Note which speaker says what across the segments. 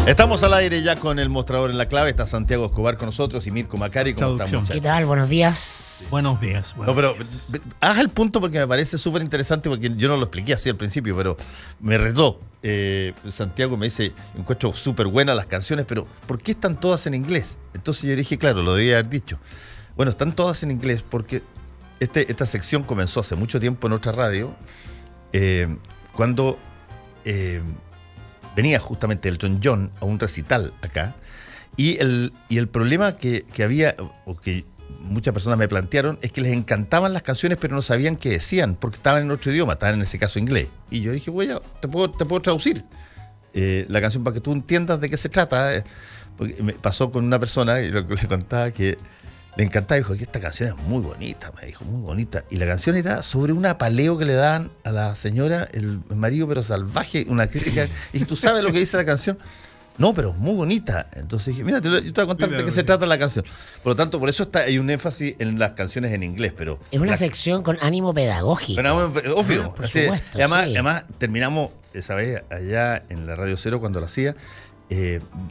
Speaker 1: Estamos al aire ya con el mostrador en la clave. Está Santiago Escobar con nosotros y Mirko Macari. ¿Cómo estamos?
Speaker 2: ¿Qué tal? Buenos días.
Speaker 3: Buenos días.
Speaker 1: No, pero haz el punto porque me parece súper interesante, porque yo no lo expliqué así al principio, pero me retó. Santiago me dice, encuentro súper buenas las canciones, pero ¿por qué están todas en inglés? Entonces yo dije, claro, lo debía haber dicho. Bueno, están todas en inglés porque esta sección comenzó hace mucho tiempo en otra radio, cuando venía justamente Elton John a un recital acá, y el problema que había, o que muchas personas me plantearon, es que les encantaban las canciones pero no sabían qué decían, porque estaban en otro idioma, estaban en ese caso inglés. Y yo dije, bueno, te puedo traducir la canción para que tú entiendas de qué se trata. Porque me pasó con una persona, y le contaba que le encantaba, dijo que esta canción es muy bonita, me dijo, muy bonita. Y la canción era sobre un apaleo que le daban a la señora, el marido pero salvaje, una crítica. Y ¿tú sabes lo que dice la canción? No, pero es muy bonita. Entonces dije, mira, yo te voy a contar de qué se trata la canción. Por lo tanto, por eso hay un énfasis en las canciones en inglés. Pero
Speaker 2: es una sección con ánimo pedagógico.
Speaker 1: Obvio.
Speaker 2: Por supuesto,
Speaker 1: además, terminamos esa vez allá en la Radio Cero cuando lo hacía,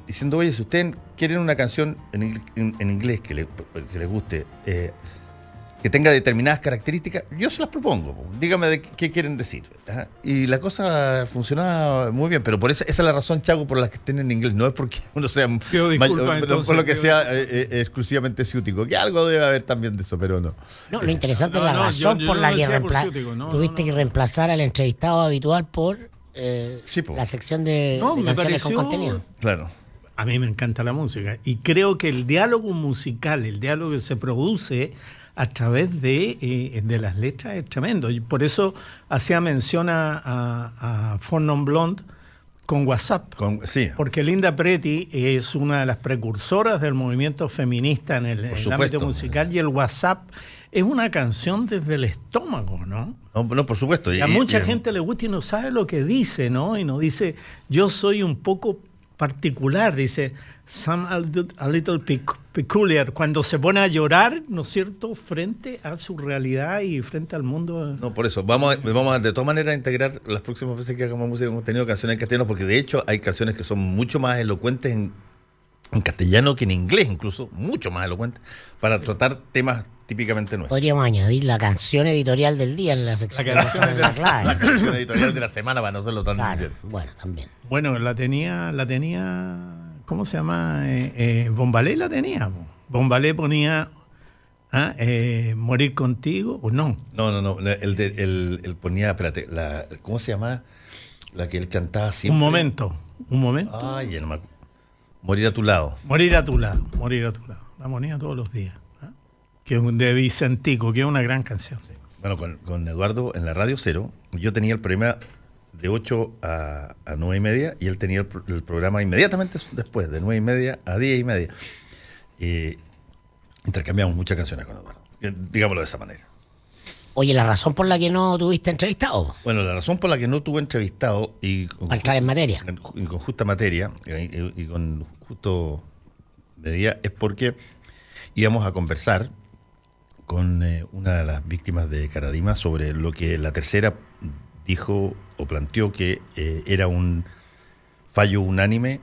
Speaker 1: diciendo, oye, si ustedes quieren una canción en inglés que les guste, que tenga determinadas características, yo se las propongo. Dígame de qué quieren decir. ¿Ah? Y la cosa funcionaba muy bien, pero esa es la razón, Chago, por la que estén en inglés. No es porque uno sea por lo que sea exclusivamente ciútico, que algo debe haber también de eso, pero no.
Speaker 2: No, lo interesante es la razón por la que tuviste que reemplazar al entrevistado habitual por la sección de canciones con contenido.
Speaker 1: Claro.
Speaker 3: A mí me encanta la música y creo que el diálogo musical, el diálogo que se produce a través de las letras es tremendo. Y por eso hacía mención a Four Non Blondes con WhatsApp.
Speaker 1: Sí.
Speaker 3: Porque Linda Preti es una de las precursoras del movimiento feminista en el ámbito musical, y el WhatsApp es una canción desde el estómago, ¿no?
Speaker 1: No, por supuesto.
Speaker 3: Y a mucha gente le gusta y no sabe lo que dice, ¿no? Y nos dice, yo soy un poco particular, dice, some a little peculiar, cuando se pone a llorar, ¿no es cierto?, frente a su realidad y frente al mundo.
Speaker 1: No, por eso, vamos a de todas maneras a integrar las próximas veces que hagamos música hemos tenido canciones en castellano, porque de hecho hay canciones que son mucho más elocuentes en castellano que en inglés, incluso, mucho más elocuentes, para tratar temas típicamente nuestros.
Speaker 2: Podríamos añadir la canción editorial del día en la sección de la clave.
Speaker 1: La canción editorial de la semana para no hacerlo tan
Speaker 2: claro, bueno, también.
Speaker 3: Bueno, la tenía, ¿cómo se llama? Bombalé la tenía. Bombalé ponía Morir contigo, ¿o no?
Speaker 1: No. Él ponía, espérate, ¿cómo se llama? La que él cantaba siempre.
Speaker 3: Un momento.
Speaker 1: Ay, no me acuerdo. Morir a tu lado.
Speaker 3: Morir a tu lado. La ponía todos los días. Que es de Vicentico, que es una gran canción.
Speaker 1: Sí. Bueno, con Eduardo en la Radio Cero, yo tenía el programa de 8 a 9 y media, y él tenía el programa inmediatamente después, de 9 y media a 10 y media. Intercambiamos muchas canciones con Eduardo, digámoslo de esa manera.
Speaker 2: Oye, ¿la razón por la que no tuviste entrevistado?
Speaker 1: Bueno, la razón por la que no tuve entrevistado,
Speaker 2: para entrar en materia.
Speaker 1: Y con justa materia, y con justo medida, es porque íbamos a conversar con una de las víctimas de Caradima sobre lo que la tercera dijo o planteó que era un fallo unánime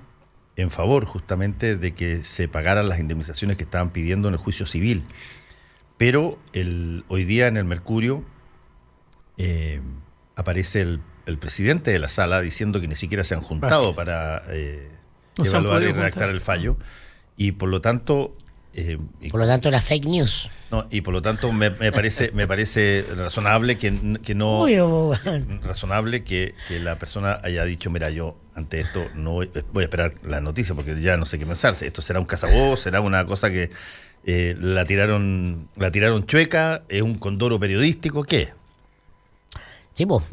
Speaker 1: en favor justamente de que se pagaran las indemnizaciones que estaban pidiendo en el juicio civil. Pero hoy día en el Mercurio aparece el presidente de la sala diciendo que ni siquiera se han juntado para evaluar y redactar el fallo, y por lo tanto...
Speaker 2: por lo tanto era fake news.
Speaker 1: No, y por lo tanto me parece razonable que no... razonable que la persona haya dicho, mira, yo ante esto no voy a esperar la noticia porque ya no sé qué pensar. Esto será un cazaboz, será una cosa que la tiraron chueca, es un condoro periodístico, ¿qué?
Speaker 2: Sí, pues,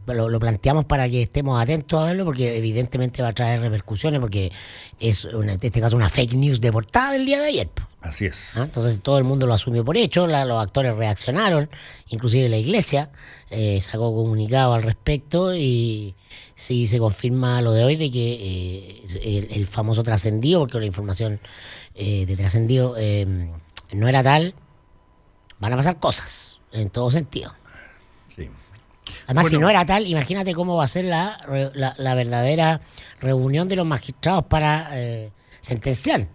Speaker 2: lo planteamos para que estemos atentos a verlo, porque evidentemente va a traer repercusiones, porque es en este caso una fake news de portada del día de ayer.
Speaker 1: Así es.
Speaker 2: Entonces todo el mundo lo asumió por hecho, los actores reaccionaron, inclusive la iglesia sacó comunicado al respecto, y sí se confirma lo de hoy de que el famoso trascendido, porque la información de trascendido no era tal, van a pasar cosas en todo sentido.
Speaker 1: Sí.
Speaker 2: Además,
Speaker 3: Bueno,
Speaker 2: si no era tal, imagínate cómo va a ser la verdadera reunión de los magistrados para sentenciar.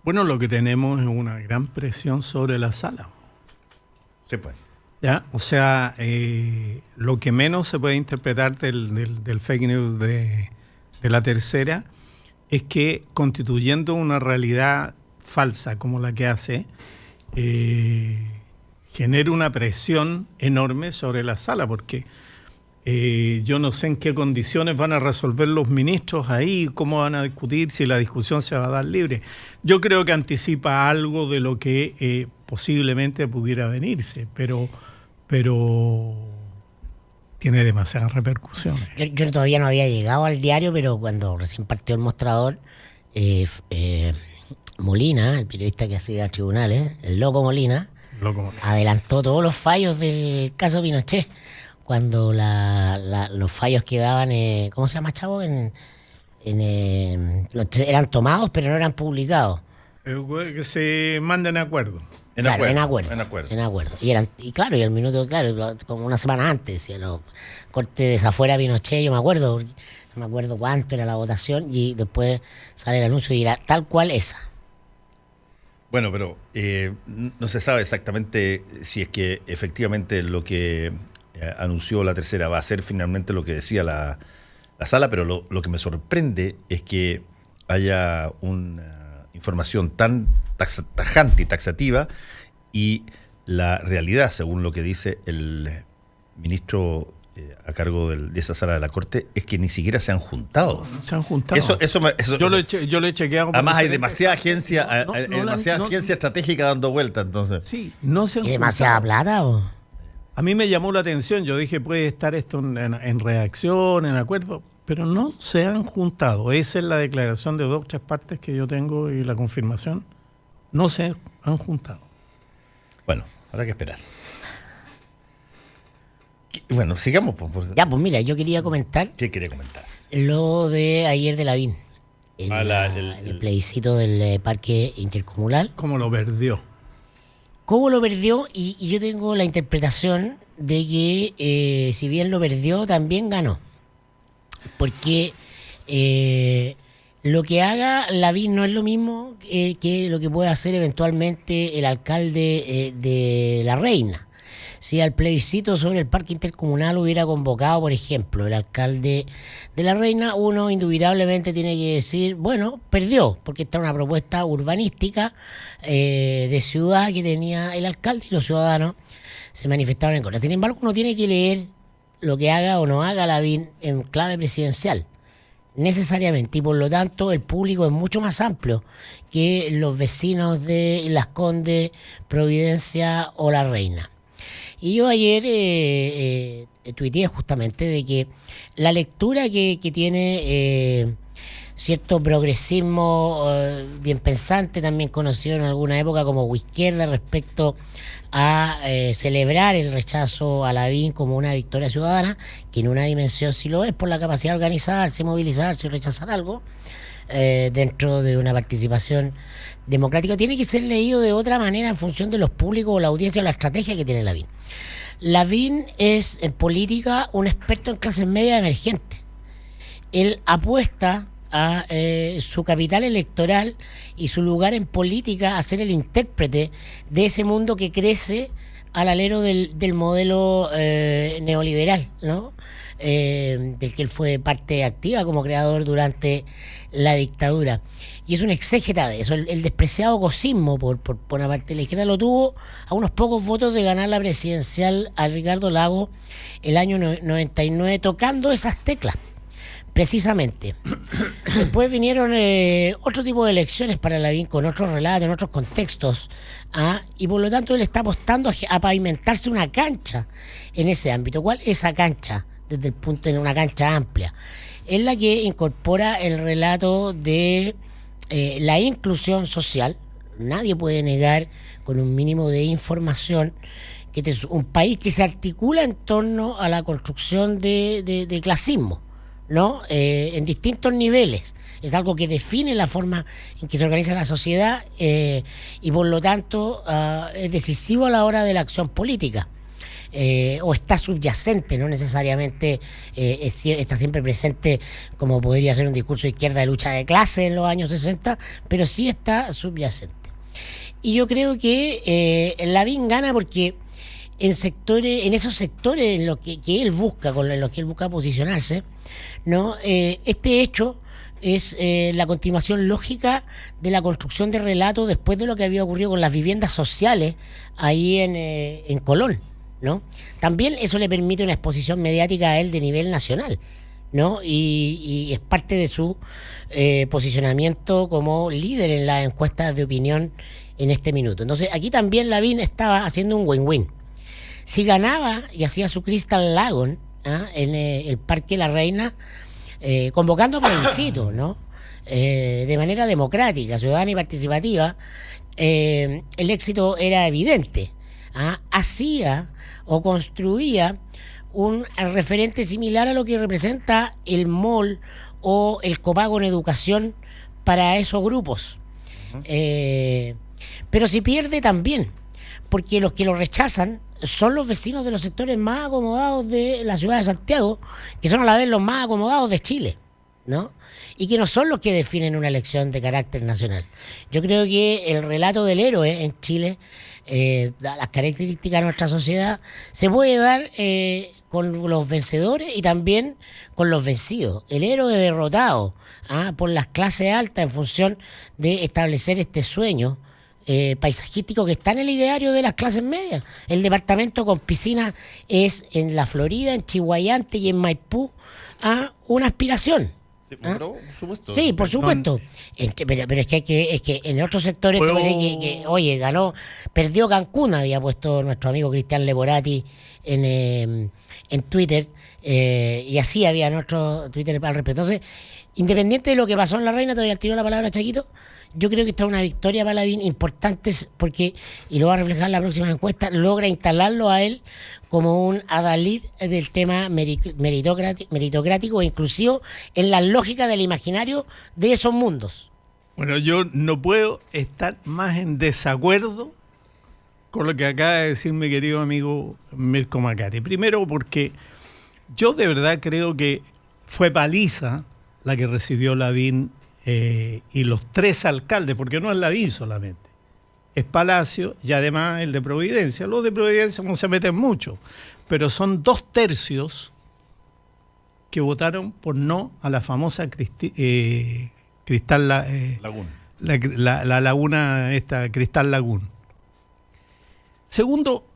Speaker 3: bueno, lo que tenemos es una gran presión sobre la sala.
Speaker 1: Sí, pues.
Speaker 3: ¿Ya? O sea, lo que menos se puede interpretar del fake news de la tercera es que, constituyendo una realidad falsa como la que hace, genera una presión enorme sobre la sala, porque yo no sé en qué condiciones van a resolver los ministros ahí, cómo van a discutir, si la discusión se va a dar libre. Yo creo que anticipa algo de lo que posiblemente pudiera venirse, pero tiene demasiadas repercusiones.
Speaker 2: Yo todavía no había llegado al diario, pero cuando recién partió el mostrador, Molina, el periodista que hacía tribunales, el loco Molina, adelantó todos los fallos del caso Pinochet. Cuando los fallos quedaban, ¿cómo se llama, chavo? Eran tomados, pero no eran publicados.
Speaker 3: Que se manden acuerdo.
Speaker 1: En
Speaker 2: Claro,
Speaker 1: acuerdo.
Speaker 2: en acuerdo. Y el minuto, claro, como una semana antes, decía, corte desafuera Pinochet, yo me acuerdo, no me acuerdo cuánto era la votación, y después sale el anuncio y era tal cual esa.
Speaker 1: Bueno, pero no se sabe exactamente si es que efectivamente lo que anunció la tercera va a ser finalmente lo que decía la sala, pero lo que me sorprende es que haya una información tan tajante y taxativa, y la realidad, según lo que dice el ministro a cargo de esa sala de la Corte, es que ni siquiera se han juntado.
Speaker 3: Se han juntado. Yo lo he chequeado.
Speaker 1: Además hay demasiada agencia, agencia estratégica dando vuelta, entonces.
Speaker 3: Sí, no se han
Speaker 2: ¿Y demasiada
Speaker 3: juntado.
Speaker 2: plata? ¿O?
Speaker 3: A mí me llamó la atención, yo dije, puede estar esto en redacción, en acuerdo, pero no se han juntado. Esa es la declaración de 2 o 3 partes que yo tengo y la confirmación. No se han juntado.
Speaker 1: Bueno, habrá que esperar. Bueno, sigamos.
Speaker 2: Ya, pues mira, yo quería comentar
Speaker 1: ¿Qué quería comentar?
Speaker 2: lo de ayer de Lavín, el plebiscito del parque intercomunal.
Speaker 3: ¿Cómo lo perdió?
Speaker 2: ¿Cómo lo perdió? Y yo tengo la interpretación de que si bien lo perdió, también ganó. Porque lo que haga Lavín no es lo mismo que lo que puede hacer eventualmente el alcalde de La Reina. Si al plebiscito sobre el parque intercomunal hubiera convocado, por ejemplo, el alcalde de La Reina, uno indubitablemente tiene que decir, bueno, perdió, porque esta era una propuesta urbanística de ciudad que tenía el alcalde y los ciudadanos se manifestaron en contra. Sin embargo, uno tiene que leer lo que haga o no haga Lavín en clave presidencial, necesariamente, y por lo tanto el público es mucho más amplio que los vecinos de Las Condes, Providencia o La Reina. Y yo ayer tuiteé justamente de que la lectura que tiene cierto progresismo bien pensante, también conocido en alguna época como izquierda, respecto a celebrar el rechazo a Lavín como una victoria ciudadana, que en una dimensión sí lo es por la capacidad de organizarse, movilizarse y rechazar algo, dentro de una participación democrática, tiene que ser leído de otra manera en función de los públicos o la audiencia o la estrategia que tiene Lavín. Lavín es en política un experto en clases medias emergentes. Él apuesta a su capital electoral y su lugar en política a ser el intérprete de ese mundo que crece al alero del modelo neoliberal, ¿no? Del que él fue parte activa como creador durante la dictadura. Y es un exégeta de eso. El despreciado cosismo por una parte de la izquierda lo tuvo a unos pocos votos de ganar la presidencial a Ricardo Lagos el año 99, tocando esas teclas, precisamente. Después vinieron otro tipo de elecciones para Lavín, con otros relatos, en otros contextos, y por lo tanto él está apostando a pavimentarse una cancha en ese ámbito. ¿Cuál es esa cancha? Desde el punto de una cancha amplia, es la que incorpora el relato de la inclusión social. Nadie puede negar, con un mínimo de información, que este es un país que se articula en torno a la construcción de clasismo, ¿no? En distintos niveles. Es algo que define la forma en que se organiza la sociedad, y por lo tanto es decisivo a la hora de la acción política. o está subyacente, no necesariamente está siempre presente como podría ser un discurso de izquierda de lucha de clase en los años 60, pero sí está subyacente. Y yo creo que Lavín gana porque en esos sectores en los que él busca, con los que él busca posicionarse, ¿no? Este hecho es la continuación lógica de la construcción de relatos después de lo que había ocurrido con las viviendas sociales ahí en Colón, ¿no? También eso le permite una exposición mediática a él de nivel nacional, ¿no? Y es parte de su posicionamiento como líder en las encuestas de opinión en este minuto. Entonces aquí también Lavín estaba haciendo un win-win. Si ganaba y hacía su Crystal Lagoon en el Parque La Reina, convocando plebiscito, ¿no? De manera democrática, ciudadana y participativa, el éxito era evidente. Hacía o construía un referente similar a lo que representa el MOL o el copago en educación para esos grupos. Pero si pierde también, porque los que lo rechazan son los vecinos de los sectores más acomodados de la ciudad de Santiago, que son a la vez los más acomodados de Chile, ¿no? Y que no son los que definen una elección de carácter nacional. Yo creo que el relato del héroe en Chile, las características de nuestra sociedad, se puede dar con los vencedores y también con los vencidos. El héroe derrotado por las clases altas en función de establecer este sueño paisajístico que está en el ideario de las clases medias. El departamento con piscina es en la Florida, en Chihuayante y en Maipú una aspiración.
Speaker 1: Sí, pero, por supuesto.
Speaker 2: Sí, por supuesto. Pero es que en otros sectores te puede decir que, oye, perdió Cancún, había puesto nuestro amigo Cristian Leporati en Twitter, y así habían otros Twitter al respecto. Entonces, independiente de lo que pasó en La Reina, te doy al tiro la palabra, Chaquito. Yo creo que esta es una victoria para Lavín importante porque, y lo va a reflejar la próxima encuesta, logra instalarlo a él como un adalid del tema meritocrático e inclusivo en la lógica del imaginario de esos mundos.
Speaker 3: Bueno, yo no puedo estar más en desacuerdo con lo que acaba de decir mi querido amigo Mirko Macari. Primero porque yo de verdad creo que fue paliza la que recibió Lavín y los tres alcaldes, porque no es Lavín solamente, es Palacio y además el de Providencia. Los de Providencia no se meten mucho, pero son 2/3 que votaron por no a la famosa Cristal
Speaker 1: Lagún.
Speaker 3: la laguna, esta Cristal Lagún. Segundo,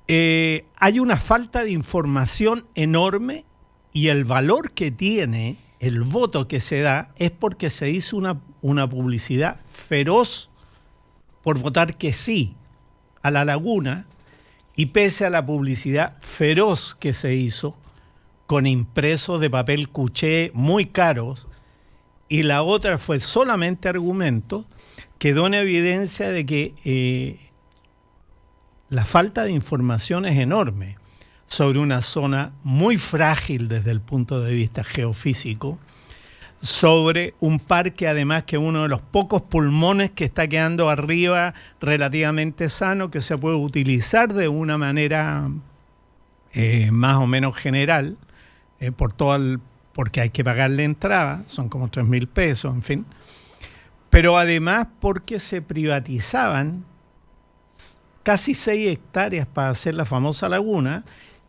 Speaker 3: hay una falta de información enorme y el valor que tiene el voto que se da es porque se hizo una publicidad feroz por votar que sí a la laguna, y pese a la publicidad feroz que se hizo con impresos de papel cuché muy caros, y la otra fue solamente argumento, quedó en evidencia de que la falta de información es enorme sobre una zona muy frágil desde el punto de vista geofísico, sobre un parque además que es uno de los pocos pulmones que está quedando arriba relativamente sano, que se puede utilizar de una manera más o menos general, porque hay que pagarle entrada, son como 3.000 pesos, en fin. Pero además porque se privatizaban casi 6 hectáreas para hacer la famosa laguna,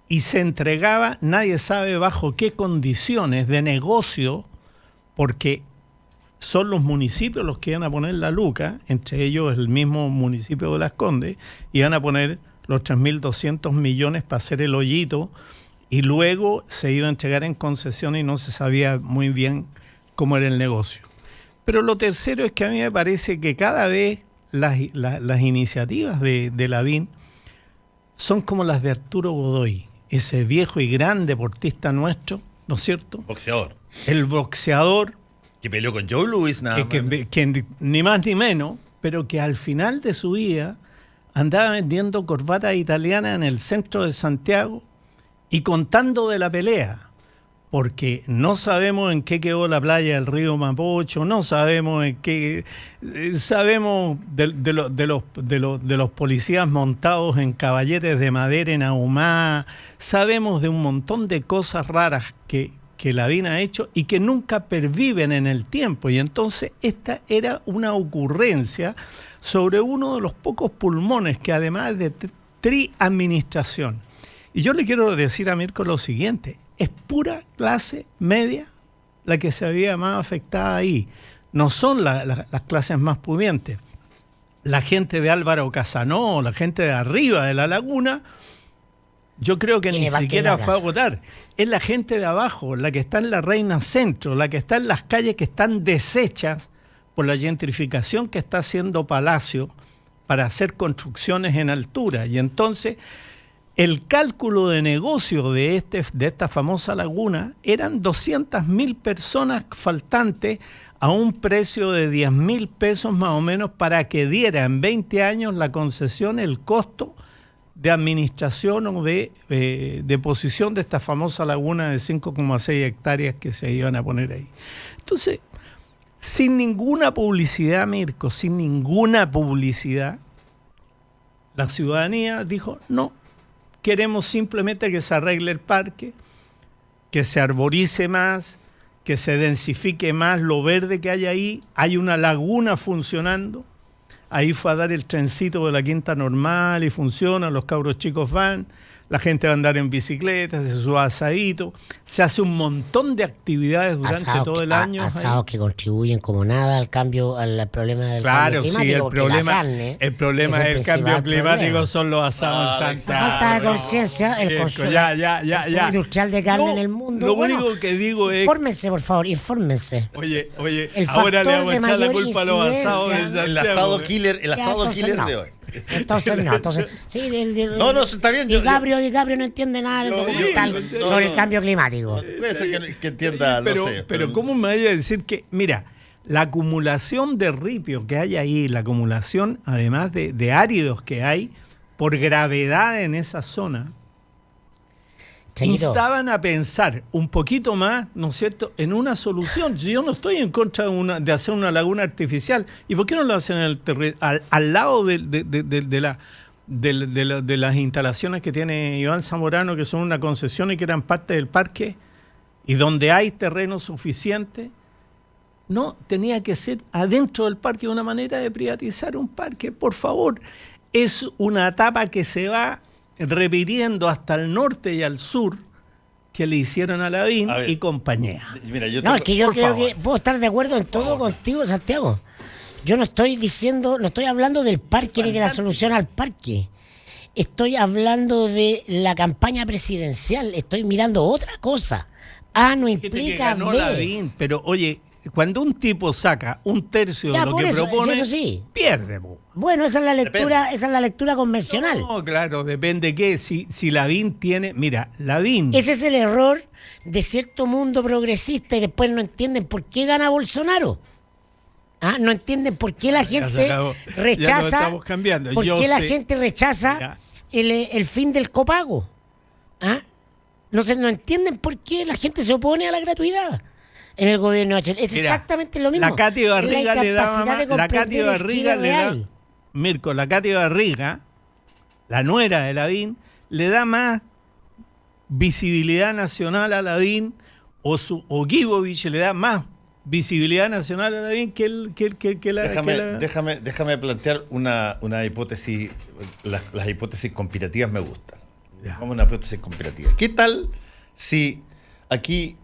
Speaker 3: y se entregaba, nadie sabe bajo qué condiciones de negocio, porque son los municipios los que iban a poner la luca, entre ellos el mismo municipio de Las Condes, iban a poner los 3.200 millones para hacer el hoyito, y luego se iba a entregar en concesión y no se sabía muy bien cómo era el negocio. Pero lo tercero es que a mí me parece que cada vez las iniciativas de Lavín son como las de Arturo Godoy, ese viejo y gran deportista nuestro, ¿no es cierto?
Speaker 1: Boxeador.
Speaker 3: El boxeador.
Speaker 1: Que peleó con Joe Louis, nada más.
Speaker 3: Que ni más ni menos, pero que al final de su vida andaba vendiendo corbatas italianas en el centro de Santiago y contando de la pelea. porque no sabemos en qué quedó la playa del río Mapocho, no sabemos en qué... sabemos de los policías montados en caballetes de madera en Ahumada, sabemos de un montón de cosas raras que Lavín ha hecho y que nunca perviven en el tiempo. Y entonces esta era una ocurrencia sobre uno de los pocos pulmones que además de triadministración. Y yo le quiero decir a Mirko lo siguiente, es pura clase media la que se había más afectada ahí. No son las clases más pudientes. La gente de Álvaro Casanó, la gente de arriba de la laguna, yo creo que ni siquiera fue a votar. Es la gente de abajo, la que está en la Reina Centro, la que está en las calles que están deshechas por la gentrificación que está haciendo Palacio para hacer construcciones en altura. Y entonces el cálculo de negocio de esta famosa laguna eran 200.000 personas faltantes a un precio de 10.000 pesos más o menos para que diera en 20 años la concesión, el costo de administración o de deposición de esta famosa laguna de 5,6 hectáreas que se iban a poner ahí. Entonces, sin ninguna publicidad, Mirko, sin ninguna publicidad, la ciudadanía dijo, no, queremos simplemente que se arregle el parque, que se arborice más, que se densifique más lo verde que hay ahí, hay una laguna funcionando. Ahí fue a dar el trencito de la Quinta Normal y funciona, los cabros chicos van, la gente va a andar en bicicleta, se sube asadito, se hace un montón de actividades durante todo el año.
Speaker 2: Asados que contribuyen como nada al cambio, al problema del cambio climático.
Speaker 3: Claro, sí, el problema del cambio climático son los asados en Santa.
Speaker 2: La falta de conciencia, el consumo industrial de carne en el mundo.
Speaker 3: Lo único que digo es...
Speaker 2: Infórmense, por favor, infórmense.
Speaker 3: Oye, ahora le vamos a echar la culpa a los asados de Santiago.
Speaker 1: El asado killer de hoy.
Speaker 2: Entonces, sí,
Speaker 1: no, está bien.
Speaker 2: DiCaprio no entiende nada del documental sobre el cambio climático.
Speaker 1: Puede ser que entienda,
Speaker 3: pero ¿cómo me vaya a decir que, mira, la acumulación de ripio que hay ahí, la acumulación además de áridos que hay por gravedad en esa zona, instaban a pensar un poquito más, ¿no es cierto?, en una solución. Yo no estoy en contra de hacer una laguna artificial. ¿Y por qué no lo hacen al lado de las instalaciones que tiene Iván Zamorano, que son una concesión y que eran parte del parque, y donde hay terreno suficiente? No, tenía que ser adentro del parque, una manera de privatizar un parque. Por favor, es una etapa que se va repitiendo hasta el norte y al sur que le hicieron a Lavín y compañía.
Speaker 1: Mira,
Speaker 2: es que yo creo que puedo estar de acuerdo en todo contigo, Santiago. Yo no estoy hablando del parque ni de la solución al parque. Estoy hablando de la campaña presidencial. Estoy mirando otra cosa. No implica
Speaker 3: ganó Lavín, pero oye, cuando un tipo saca un tercio de lo que propone,
Speaker 2: eso sí,
Speaker 3: pierde.
Speaker 2: Bueno, esa es la lectura convencional.
Speaker 3: No, claro, depende qué. Si Lavín tiene... Mira, Lavín...
Speaker 2: Ese es el error de cierto mundo progresista y después no entienden por qué gana Bolsonaro. No entienden por qué la gente rechaza... ¿Por qué la gente rechaza el fin del copago? No entienden por qué la gente se opone a la gratuidad en el gobierno de Chile. Es exactamente lo mismo.
Speaker 3: La Katy Barriga le da Mirko, la Katy Barriga, la nuera de Lavín, le da más visibilidad nacional a Lavín, o Guibovich le da más visibilidad nacional a Lavín que la...
Speaker 1: Déjame plantear una hipótesis. Las hipótesis conspirativas me gustan. Vamos a una hipótesis conspirativa. ¿Qué tal si aquí,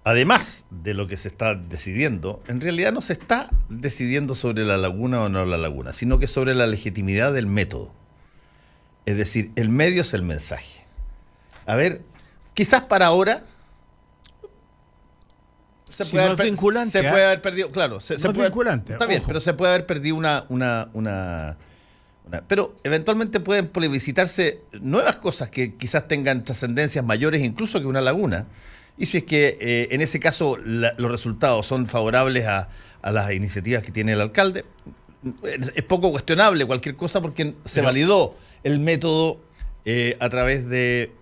Speaker 1: además de lo que se está decidiendo, en realidad no se está decidiendo sobre la laguna o no la laguna, sino que sobre la legitimidad del método? Es decir, el medio es el mensaje. A ver, quizás para ahora se puede haber perdido, claro, está bien, pero se puede haber perdido pero eventualmente pueden plebiscitarse nuevas cosas que quizás tengan trascendencias mayores incluso que una laguna. Y si es que en ese caso los resultados son favorables a las iniciativas que tiene el alcalde, es poco cuestionable cualquier cosa porque se validó el método a través de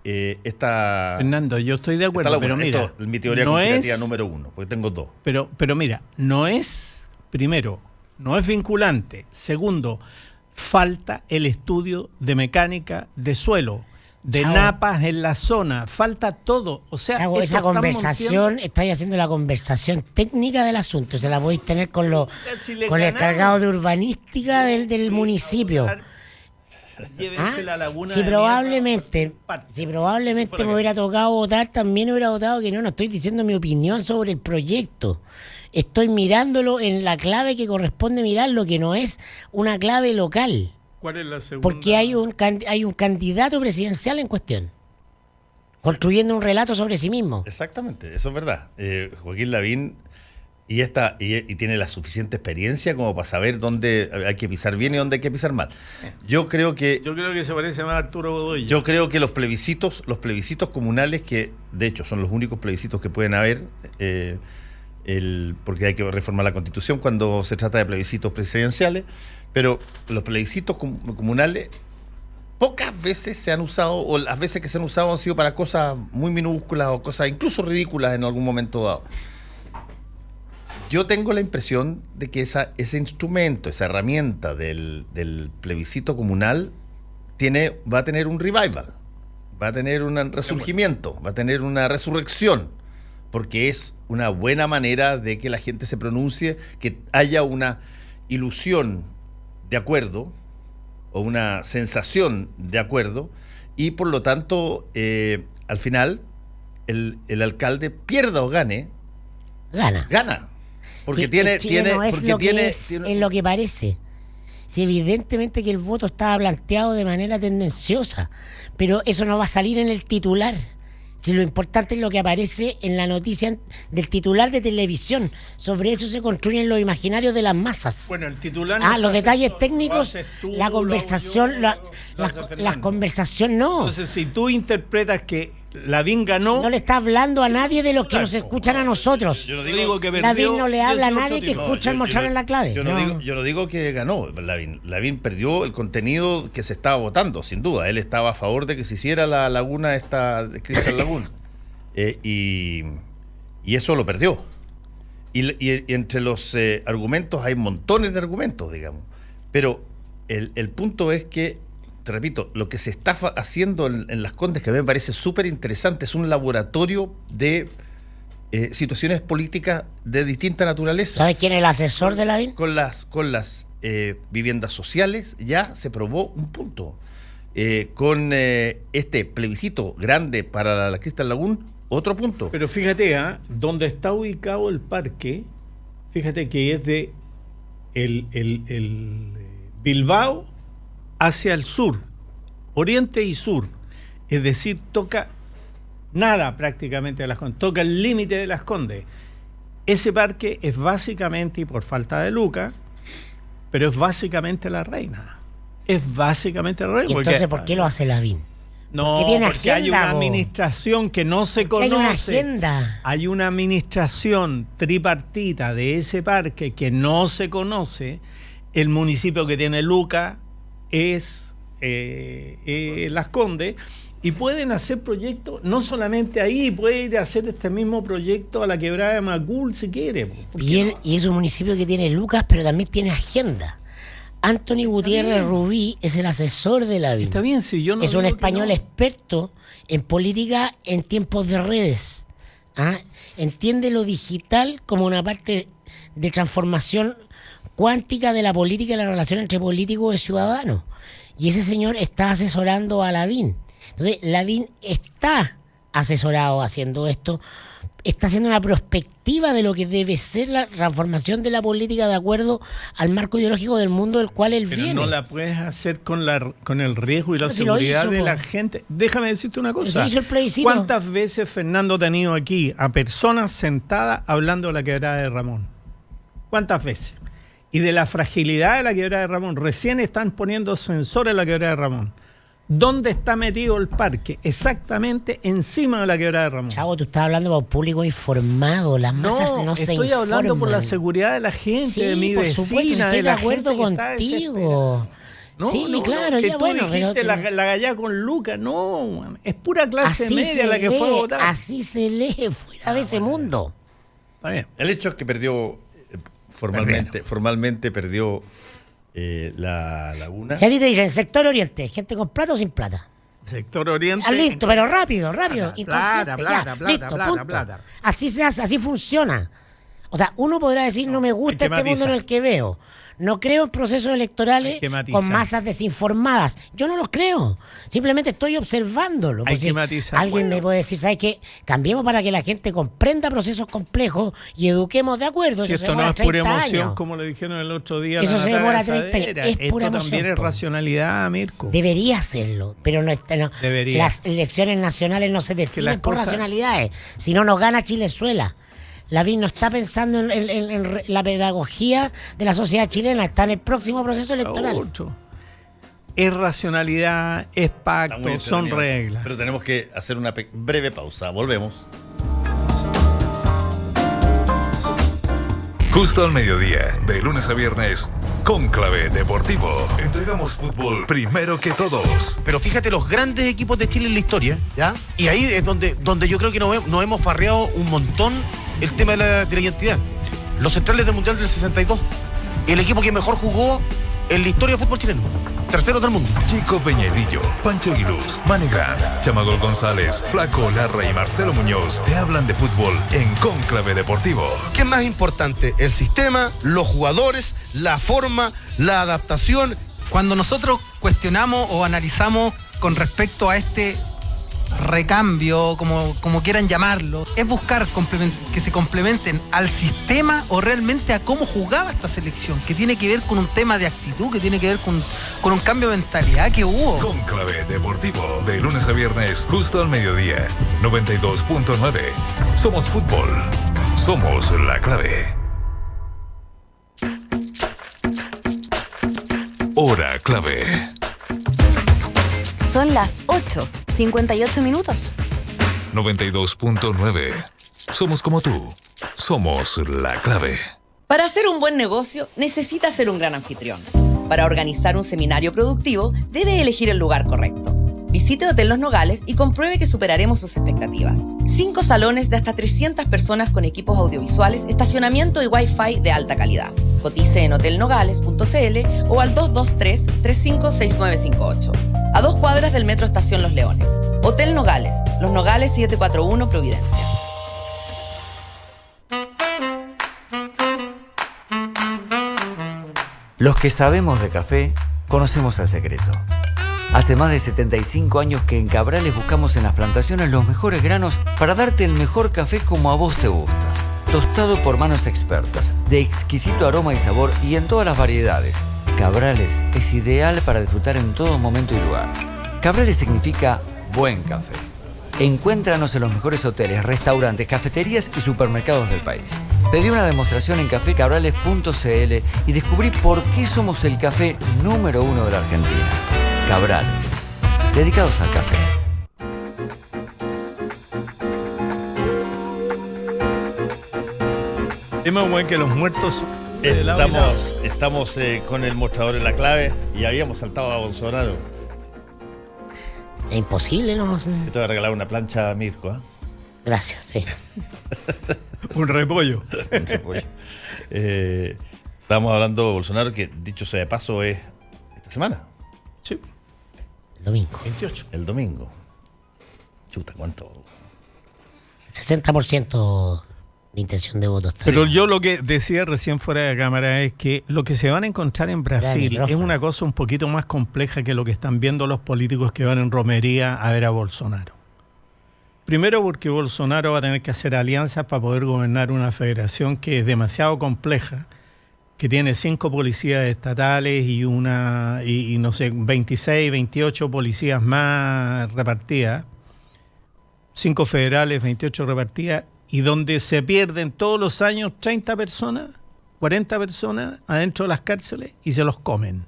Speaker 1: esta...
Speaker 3: Fernando, yo estoy de acuerdo, pero mira...
Speaker 1: Esto es mi teoría conspirativa número 1, porque tengo 2.
Speaker 3: Pero mira, no es, primero, no es vinculante. Segundo, falta el estudio de mecánica de suelo, de napas en la zona, falta todo. O sea,
Speaker 2: esa conversación, estáis haciendo la conversación técnica del asunto, se la podéis tener con el cargado de urbanística del municipio.
Speaker 3: La laguna
Speaker 2: si probablemente me hubiera tocado votar, también hubiera votado que no estoy diciendo mi opinión sobre el proyecto. Estoy mirándolo en la clave que corresponde mirarlo, que no es una clave local.
Speaker 3: ¿Cuál es la segunda?
Speaker 2: Porque hay un candidato presidencial en cuestión, construyendo un relato sobre sí mismo.
Speaker 1: Exactamente, eso es verdad. Joaquín Lavín y tiene la suficiente experiencia como para saber dónde hay que pisar bien y dónde hay que pisar mal. Yo creo que
Speaker 3: se parece más a Arturo Godoy.
Speaker 1: Yo creo que los plebiscitos comunales, que de hecho son los únicos plebiscitos que pueden haber, porque hay que reformar la Constitución cuando se trata de plebiscitos presidenciales, pero los plebiscitos comunales pocas veces se han usado, o las veces que se han usado han sido para cosas muy minúsculas o cosas incluso ridículas en algún momento dado. Yo tengo la impresión de que ese instrumento, esa herramienta del plebiscito comunal va a tener un revival, va a tener un resurgimiento, va a tener una resurrección, porque es una buena manera de que la gente se pronuncie, que haya una ilusión de acuerdo o una sensación de acuerdo, y por lo tanto al final el alcalde pierda o gane, gana. Porque
Speaker 2: es lo que parece. Si evidentemente que el voto estaba planteado de manera tendenciosa, pero eso no va a salir en el titular. Si lo importante es lo que aparece en la noticia del titular de televisión. Sobre eso se construyen los imaginarios de las masas.
Speaker 3: Bueno, el titular
Speaker 2: los detalles técnicos, la conversación, las conversaciones no.
Speaker 3: Entonces, si tú interpretas que Lavín ganó...
Speaker 2: No le está hablando a nadie de los que nos escuchan a nosotros.
Speaker 1: Yo no digo
Speaker 3: que
Speaker 2: Lavín no le habla a nadie que escucha mostrar en la clave.
Speaker 1: Yo no digo que ganó Lavín. Lavín perdió el contenido que se estaba votando, sin duda. Él estaba a favor de que se hiciera la laguna esta de Crystal Lagoon. Y eso lo perdió. Y entre los argumentos hay montones de argumentos, digamos. Pero el punto es que, te repito, lo que se está haciendo en Las Condes, que a mí me parece súper interesante, es un laboratorio de situaciones políticas de distinta naturaleza.
Speaker 2: ¿Sabes quién es el asesor de Lavín?
Speaker 1: Con las viviendas sociales ya se probó un punto. Con este plebiscito grande para la Crystal Lagoon, otro punto.
Speaker 3: Pero fíjate, donde está ubicado el parque, fíjate que es de el Bilbao hacia el sur, oriente y sur, es decir, toca nada prácticamente de Las Condes, toca el límite de Las Condes. Ese parque es básicamente, y por falta de lucas, pero es básicamente La Reina. Es básicamente La Reina.
Speaker 2: ¿Y entonces por qué lo hace Lavín?
Speaker 3: No, porque hay una administración que no se conoce.
Speaker 2: Hay una agenda.
Speaker 3: Hay una administración tripartita de ese parque que no se conoce. El municipio que tiene lucas es Las Condes, y pueden hacer proyectos no solamente ahí, puede ir a hacer este mismo proyecto a la quebrada de Macul si quiere.
Speaker 2: Y es un municipio que tiene lucas, pero también tiene agenda. Anthony Gutiérrez Rubí es el asesor de Lavín.
Speaker 3: Está bien, si yo no
Speaker 2: es un español experto en política en tiempos de redes. Entiende lo digital como una parte de transformación cuántica de la política y la relación entre políticos y ciudadanos. Y ese señor está asesorando a Lavín. Entonces, Lavín está asesorado haciendo esto, está haciendo una perspectiva de lo que debe ser la transformación de la política de acuerdo al marco ideológico del mundo del cual él viene.
Speaker 3: Pero no la puedes hacer con el riesgo y la seguridad de la gente. Déjame decirte una cosa.
Speaker 2: Hizo el plebiscito.
Speaker 3: ¿Cuántas veces Fernando ha tenido aquí a personas sentadas hablando de la quebrada de Ramón? ¿Cuántas veces? Y de la fragilidad de la quebrada de Ramón. Recién están poniendo sensores en la quebrada de Ramón. ¿Dónde está metido el parque? Exactamente encima de la quebrada de Ramón.
Speaker 2: Chavo, tú estás hablando para un público informado. Las masas no se informan.
Speaker 3: Estoy hablando por la seguridad de la gente,
Speaker 2: sí,
Speaker 3: de mi
Speaker 2: por
Speaker 3: vecina,
Speaker 2: supuesto, estoy
Speaker 3: de la
Speaker 2: de acuerdo
Speaker 3: gente
Speaker 2: contigo.
Speaker 3: No,
Speaker 2: Sí,
Speaker 3: no,
Speaker 2: claro,
Speaker 3: que
Speaker 2: ya
Speaker 3: tú
Speaker 2: bueno,
Speaker 3: dijiste
Speaker 2: pero
Speaker 3: la gallá con Lucas, no, es pura clase
Speaker 2: así
Speaker 3: media
Speaker 2: se
Speaker 3: la que
Speaker 2: lee,
Speaker 3: fue a votar.
Speaker 2: así se lee fuera de ese mundo.
Speaker 3: Está bien.
Speaker 1: El hecho es que perdió formalmente perdió la Laguna.
Speaker 2: Si a ti te dicen sector oriente, gente con plata o sin plata.
Speaker 3: Sector Oriente.
Speaker 2: Listo, pero rápido,
Speaker 3: Plata,
Speaker 2: inconsciente,
Speaker 3: plata,
Speaker 2: listo, punto.
Speaker 3: plata.
Speaker 2: Así se hace, así funciona. O sea, uno podrá decir, no me gusta
Speaker 3: hay que
Speaker 2: este mundo en
Speaker 3: matizar.
Speaker 2: el que veo. No creo en procesos electorales
Speaker 3: Hay que matizar.
Speaker 2: con masas desinformadas. Yo no los creo. Simplemente estoy observándolo.
Speaker 3: Hay
Speaker 2: Porque
Speaker 3: que matizar.
Speaker 2: alguien
Speaker 3: Bueno.
Speaker 2: me puede decir, ¿sabes qué? Cambiemos para que la gente comprenda procesos complejos y eduquemos de acuerdo.
Speaker 3: Si
Speaker 2: Eso se
Speaker 3: esto no
Speaker 2: demora
Speaker 3: es pura
Speaker 2: 30
Speaker 3: emoción,
Speaker 2: años.
Speaker 3: como le dijeron el otro día. a
Speaker 2: Eso
Speaker 3: la
Speaker 2: se
Speaker 3: Natalia
Speaker 2: demora 30 años.
Speaker 3: Saavedra.
Speaker 2: Es pura
Speaker 3: Esto también
Speaker 2: emoción,
Speaker 3: es
Speaker 2: po.
Speaker 3: racionalidad, Mirko.
Speaker 2: Debería hacerlo, pero no está.
Speaker 3: Debería.
Speaker 2: Las elecciones nacionales no se definen
Speaker 3: las
Speaker 2: por
Speaker 3: cosas-
Speaker 2: racionalidades. Si no, nos gana Chilezuela. Lavín no está pensando en la pedagogía de la sociedad chilena, está en el próximo proceso electoral.
Speaker 3: Otro. Es racionalidad, es
Speaker 1: Está
Speaker 3: pacto,
Speaker 1: muy
Speaker 3: son
Speaker 1: entretenido.
Speaker 3: reglas.
Speaker 1: Pero tenemos que hacer una breve pausa. Volvemos.
Speaker 4: Justo al mediodía, de lunes a viernes, Cónclave Deportivo. Entregamos fútbol primero que todos.
Speaker 5: Pero fíjate los grandes equipos de Chile en la historia, ¿ya? Y ahí es donde yo creo que nos hemos farreado un montón el tema de la identidad. Los centrales del Mundial del 62. El equipo que mejor jugó en la historia del fútbol chileno. Tercero del mundo.
Speaker 4: Chico Peñalillo, Pancho Aguiluz, Manny Grant, Chamagol González, Flaco Larra y Marcelo Muñoz te hablan de fútbol en Cónclave Deportivo.
Speaker 5: ¿Qué es más importante? ¿El sistema, los jugadores, la forma, la adaptación?
Speaker 6: Cuando nosotros cuestionamos o analizamos con respecto a este recambio, como quieran llamarlo, es buscar que se complementen al sistema o realmente a cómo jugaba esta selección, que tiene que ver con un tema de actitud, que tiene que ver con un cambio de mentalidad que hubo.
Speaker 4: Cónclave Deportivo, de lunes a viernes, justo al mediodía, 92.9. Somos fútbol, somos la clave. Hora clave.
Speaker 7: Son las 8:58 minutos.
Speaker 4: 92.9. Somos como tú. Somos la clave.
Speaker 8: Para hacer un buen negocio, necesita ser un gran anfitrión. Para organizar un seminario productivo, debe elegir el lugar correcto. Visite Hotel Los Nogales y compruebe que superaremos sus expectativas. 5 salones de hasta 300 personas con equipos audiovisuales, estacionamiento y Wi-Fi de alta calidad. Cotice en hotelnogales.cl o al 223-356958. A 2 cuadras del Metro Estación Los Leones. Hotel Nogales, Los Nogales 741 Providencia.
Speaker 9: Los que sabemos de café, conocemos el secreto. Hace más de 75 años que en Cabrales buscamos en las plantaciones los mejores granos para darte el mejor café como a vos te gusta. Tostado por manos expertas, de exquisito aroma y sabor y en todas las variedades. Cabrales es ideal para disfrutar en todo momento y lugar. Cabrales significa buen café. Encuéntranos en los mejores hoteles, restaurantes, cafeterías y supermercados del país. Pedí una demostración en cafecabrales.cl y descubrí por qué somos el café número 1 de la Argentina. Cabrales, dedicados al café.
Speaker 3: Es más bueno que los muertos de lado y lado.
Speaker 1: Estamos con el mostrador en la clave y habíamos saltado a Bolsonaro.
Speaker 2: Es imposible, ¿no?
Speaker 1: Yo te voy a regalar una plancha a Mirko, ¿eh?
Speaker 2: Gracias, sí.
Speaker 3: Un repollo.
Speaker 1: Estábamos hablando de Bolsonaro, que dicho sea de paso es esta semana,
Speaker 3: Sí,
Speaker 2: El domingo.
Speaker 3: 28.
Speaker 1: el domingo. Chuta, ¿cuánto?
Speaker 2: 60% de intención de voto. Está
Speaker 3: Pero yo lo que decía recién fuera de cámara es que lo que se van a encontrar en Brasil es
Speaker 2: micrófono.
Speaker 3: una cosa un poquito más compleja que lo que están viendo los políticos que van en romería a ver a Bolsonaro. Primero porque Bolsonaro va a tener que hacer alianzas para poder gobernar una federación que es demasiado compleja, que tiene 5 policías estatales y no sé, 26, 28 policías más repartidas, 5 federales, 28 repartidas, y donde se pierden todos los años 30 personas, 40 personas adentro de las cárceles y se los comen.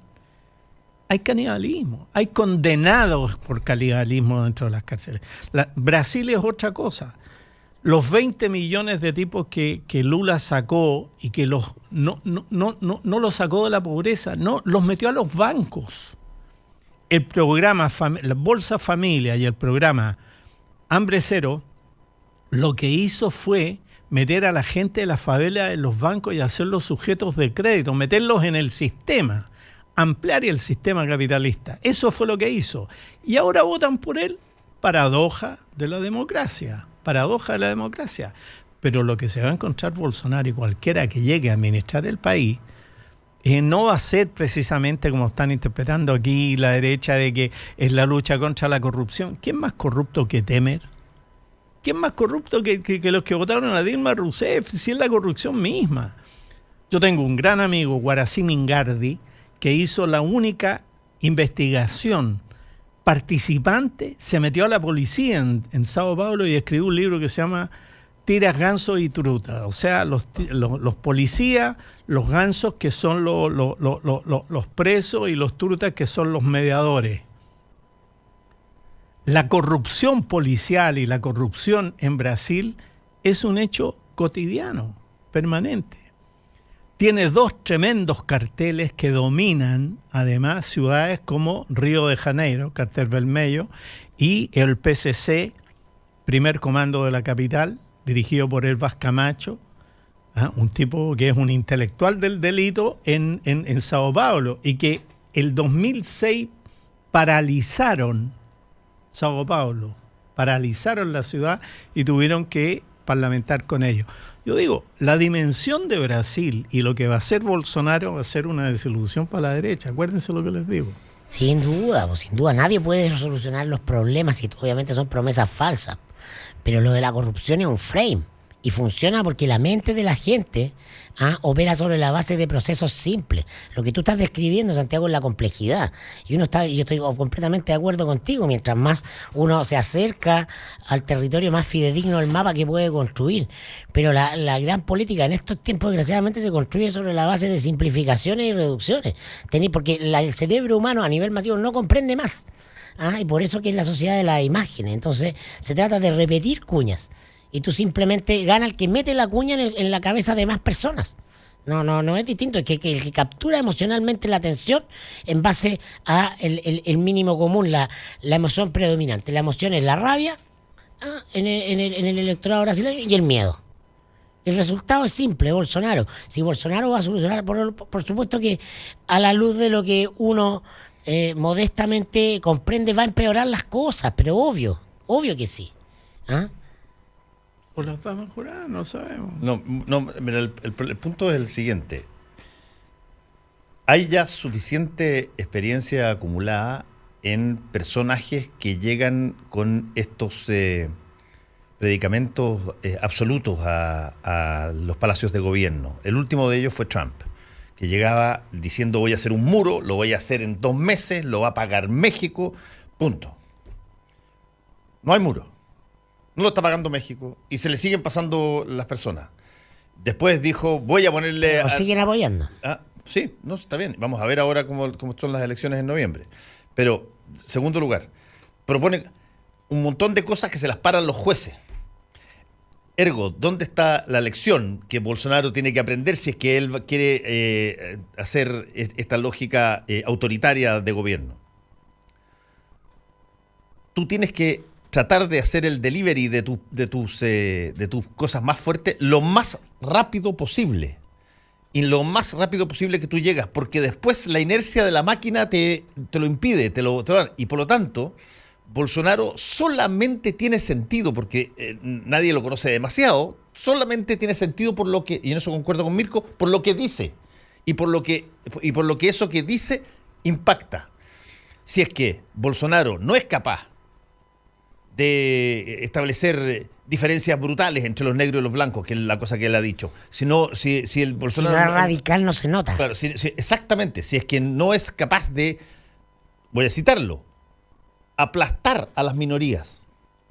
Speaker 3: Hay canibalismo, hay condenados por canibalismo dentro de las cárceles. Brasil es otra cosa. Los 20 millones de tipos que Lula sacó y que no los sacó de la pobreza, no, los metió a los bancos. el programa la Bolsa Familia y el programa Hambre Cero, lo que hizo fue meter a la gente de la favela en los bancos y hacerlos sujetos de crédito, meterlos en el sistema, ampliar el sistema capitalista. Eso fue lo que hizo. Y ahora votan por él. Paradoja de la democracia. Paradoja de la democracia. Pero lo que se va a encontrar Bolsonaro y cualquiera que llegue a administrar el país no va a ser precisamente como están interpretando aquí la derecha, de que es la lucha contra la corrupción. ¿Quién más corrupto que Temer? ¿Quién más corrupto que los que votaron a Dilma Rousseff? Si es la corrupción misma. Yo tengo un gran amigo, Guaracín Ingardi, que hizo la única investigación participante, se metió a la policía en Sao Paulo y escribió un libro que se llama Tiras, Gansos y Trutas. O sea, los policías, los gansos que son los presos y los trutas que son los mediadores. La corrupción policial y la corrupción en Brasil es un hecho cotidiano, permanente. Tiene dos tremendos carteles que dominan, además, ciudades como Río de Janeiro, cartel vermelho, y el PCC, primer comando de la capital, dirigido por Elvas Camacho, un tipo que es un intelectual del delito en Sao Paulo, y que el 2006 paralizaron Sao Paulo, paralizaron la ciudad y tuvieron que parlamentar con ellos. Yo digo, la dimensión de Brasil y lo que va a hacer Bolsonaro va a ser una desilusión para la derecha. Acuérdense lo que les digo.
Speaker 2: Sin duda, pues, sin duda. Nadie puede solucionar los problemas y obviamente son promesas falsas. Pero lo de la corrupción es un frame. Y funciona porque la mente de la gente opera sobre la base de procesos simples. Lo que tú estás describiendo, Santiago, es la complejidad. Y yo estoy completamente de acuerdo contigo. Mientras más uno se acerca al territorio más fidedigno del mapa que puede construir. Pero la gran política en estos tiempos, desgraciadamente, se construye sobre la base de simplificaciones y reducciones. Porque el cerebro humano a nivel masivo no comprende más. Y por eso que es la sociedad de las imágenes. Entonces se trata de repetir cuñas. Y tú simplemente gana el que mete la cuña en la cabeza de más personas. No es distinto, es que el que captura emocionalmente la atención en base a el mínimo común, la emoción predominante. La emoción es la rabia en el electorado brasileño y el miedo. El resultado es simple, Bolsonaro. Si Bolsonaro va a solucionar, por supuesto que a la luz de lo que uno modestamente comprende, va a empeorar las cosas, pero obvio que sí.
Speaker 3: ¿O las va a mejorar? No sabemos.
Speaker 1: No, mira, el punto es el siguiente. Hay ya suficiente experiencia acumulada en personajes que llegan con estos predicamentos absolutos a los palacios de gobierno. El último de ellos fue Trump, que llegaba diciendo voy a hacer un muro, lo voy a hacer en 2 meses, lo va a pagar México, punto. No hay muro. No lo está pagando México y se le siguen pasando las personas. Después dijo, voy a ponerle...
Speaker 2: Lo siguen apoyando.
Speaker 1: Sí, no, está bien. Vamos a ver ahora cómo son las elecciones en noviembre. Pero, segundo lugar, propone un montón de cosas que se las paran los jueces. Ergo, ¿dónde está la lección que Bolsonaro tiene que aprender si es que él quiere hacer esta lógica autoritaria de gobierno? Tú tienes que tratar de hacer el delivery de tus cosas más fuertes lo más rápido posible. Y lo más rápido posible que tú llegas, porque después la inercia de la máquina te lo impide, te lo dan. Y por lo tanto, Bolsonaro solamente tiene sentido, porque nadie lo conoce demasiado, solamente tiene sentido por lo que, y en eso concuerdo con Mirko, por lo que dice. Y por lo que eso que dice impacta. Si es que Bolsonaro no es capaz de establecer diferencias brutales entre los negros y los blancos, que es la cosa que él ha dicho. Si el Bolsonaro...
Speaker 2: Si no es radical, no se nota.
Speaker 1: Claro, exactamente. Si es que no es capaz de, voy a citarlo, aplastar a las minorías.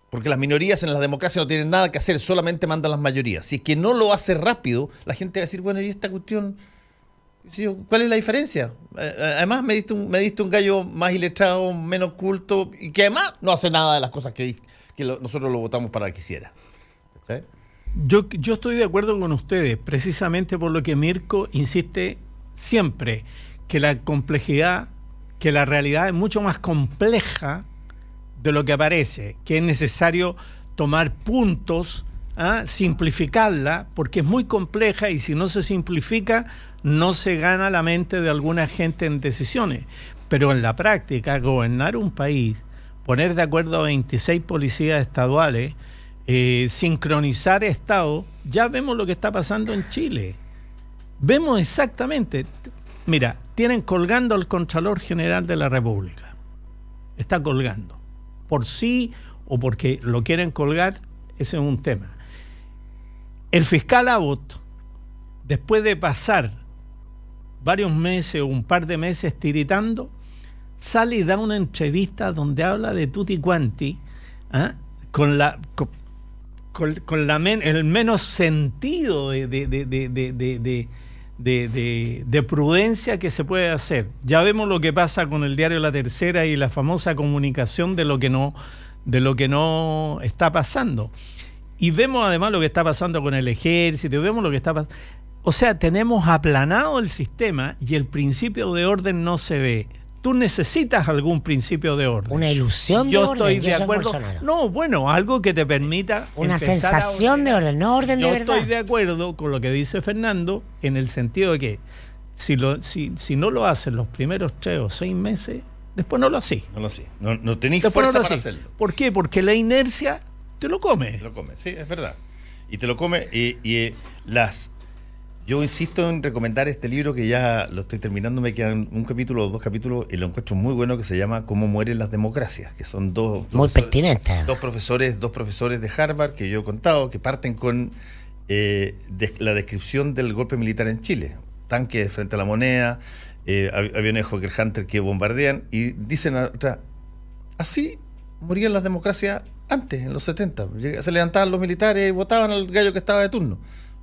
Speaker 1: Porque las minorías en las democracias no tienen nada que hacer, solamente mandan las mayorías. Si es que no lo hace rápido, la gente va a decir, bueno, ¿y esta cuestión? ¿Cuál es la diferencia? Además me diste un gallo más iletrado, menos culto, y que además no hace nada de las cosas que nosotros lo votamos para que hiciera. ¿Sí?
Speaker 3: Yo estoy de acuerdo con ustedes, precisamente por lo que Mirko insiste siempre, que la complejidad que la realidad es mucho más compleja de lo que parece, que es necesario tomar puntos, simplificarla, porque es muy compleja y si no se simplifica, no se gana la mente de alguna gente en decisiones. Pero en la práctica, gobernar un país, poner de acuerdo a 26 policías estaduales, sincronizar estados, ya vemos lo que está pasando en Chile. Vemos exactamente, mira, tienen colgando al Contralor General de la República. Está colgando. Por sí o porque lo quieren colgar, ese es un tema. El fiscal Abbott, después de pasar varios meses o un par de meses tiritando, sale y da una entrevista donde habla de tutti quanti, con el menos sentido de prudencia que se puede hacer. Ya vemos lo que pasa con el diario La Tercera y la famosa comunicación de lo que no está pasando. Y vemos además lo que está pasando con el ejército, vemos lo que está pasando. O sea, tenemos aplanado el sistema y el principio de orden no se ve. Tú necesitas algún principio de orden.
Speaker 2: Una ilusión de orden.
Speaker 3: Yo estoy de acuerdo. No, bueno, algo que te permita
Speaker 2: una sensación de orden, no orden de verdad.
Speaker 3: Yo estoy de acuerdo con lo que dice Fernando en el sentido de que si no lo hacen los primeros 3 o 6 meses, después no lo hacís.
Speaker 1: No tenéis fuerza para hacerlo.
Speaker 3: ¿Por qué? Porque la inercia te lo come.
Speaker 1: Sí, es verdad. Y te lo come Yo insisto en recomendar este libro que ya lo estoy terminando, me quedan un capítulo o 2 capítulos y lo encuentro muy bueno, que se llama Cómo mueren las democracias, que son
Speaker 2: muy pertinente.
Speaker 1: Dos profesores de Harvard que yo he contado, que parten con la descripción del golpe militar en Chile. Tanques frente a la moneda, aviones Hawker Hunter que bombardean y dicen así morían las democracias antes, en los 70. Se levantaban los militares y votaban al gallo que estaba de turno.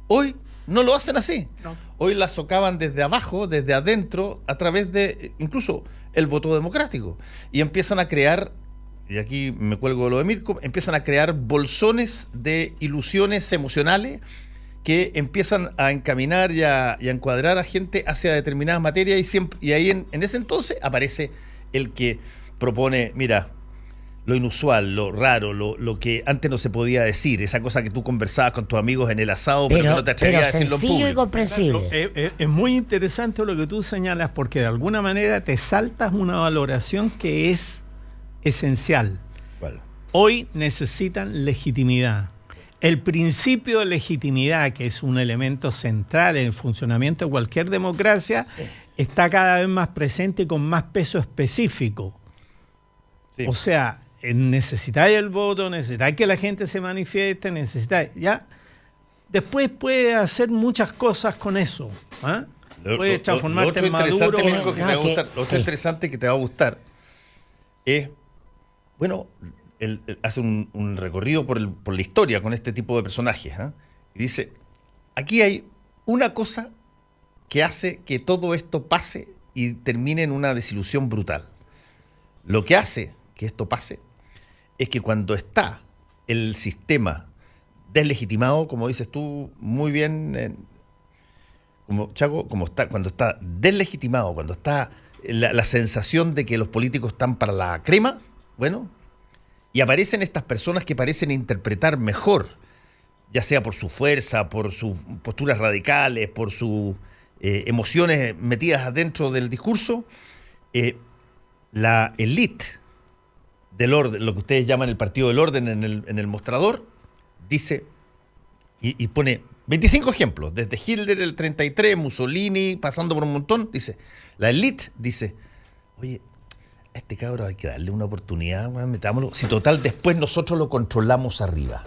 Speaker 1: Hoy no lo hacen así. No. Hoy la socavan desde abajo, desde adentro, a través de incluso el voto democrático. Y empiezan a crear, y aquí me cuelgo de lo de Mirko, empiezan a crear bolsones de ilusiones emocionales que empiezan a encaminar y a encuadrar a gente hacia determinadas materias y ahí en ese entonces aparece el que propone, mira, lo inusual, lo raro, lo que antes no se podía decir, esa cosa que tú conversabas con tus amigos en el asado, pero que no te atrevías a decirlo en público.
Speaker 2: Y comprensible.
Speaker 3: Es muy interesante lo que tú señalas, porque de alguna manera te saltas una valoración que es esencial.
Speaker 1: ¿Cuál?
Speaker 3: Hoy necesitan legitimidad. El principio de legitimidad, que es un elemento central en el funcionamiento de cualquier democracia, está cada vez más presente y con más peso específico. Sí. O sea, necesitáis el voto, necesitáis que la gente se manifieste, necesitáis, ¿ya? Después puedes hacer muchas cosas con eso. Puedes transformarte en Maduro.
Speaker 1: Lo otro interesante que te va a gustar es, bueno, él hace un recorrido por la historia con este tipo de personajes. Y dice, aquí hay una cosa que hace que todo esto pase y termine en una desilusión brutal. Lo que hace que esto pase es que cuando está el sistema deslegitimado, como dices tú muy bien, Chaco, cuando está deslegitimado, cuando está la sensación de que los políticos están para la crema, bueno, y aparecen estas personas que parecen interpretar mejor, ya sea por su fuerza, por sus posturas radicales, por sus emociones metidas adentro del discurso, la élite del orden, lo que ustedes llaman el partido del orden en el mostrador, dice y pone 25 ejemplos, desde Hitler el 33, Mussolini, pasando por un montón, dice, la élite dice, oye, a este cabro hay que darle una oportunidad, metámoslo, si total después nosotros lo controlamos arriba.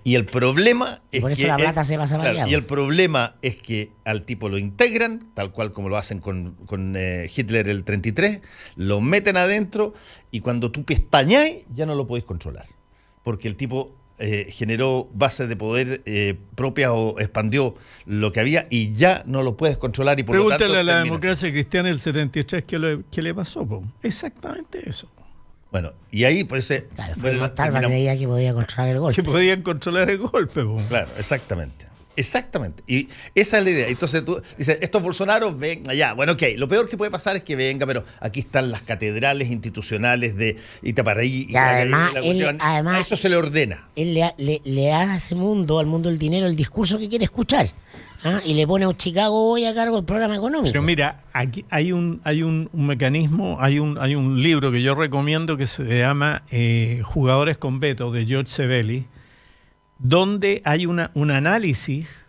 Speaker 1: Y el problema es
Speaker 2: por eso la plata se pasa para allá.
Speaker 1: Y el problema es que al tipo lo integran, tal cual como lo hacen con Hitler el 33, lo meten adentro y cuando tú pestañáis ya no lo podéis controlar. Porque el tipo generó bases de poder propias o expandió lo que había y ya no lo puedes controlar. Y por
Speaker 3: Pregúntale
Speaker 1: lo tanto,
Speaker 3: a la democracia cristiana del 73 qué le pasó. Exactamente eso.
Speaker 1: Bueno, y ahí pues
Speaker 2: claro, fue Montalva creía que podía controlar el golpe.
Speaker 3: Que podían controlar el golpe.
Speaker 1: Claro, exactamente. Exactamente. Y esa es la idea. Entonces tú dices, estos Bolsonaro ven allá. Bueno, ok, lo peor que puede pasar es que venga, pero aquí están las catedrales institucionales de Itapareí.
Speaker 2: Y además,
Speaker 1: a eso se le ordena.
Speaker 2: Él le da a ese mundo, al mundo del dinero, el discurso que quiere escuchar. Y le pone a un Chicago hoy a cargo del programa económico.
Speaker 3: Pero mira, aquí hay un mecanismo, hay un libro que yo recomiendo que se llama Jugadores con Veto, de George Sebeli, donde hay un análisis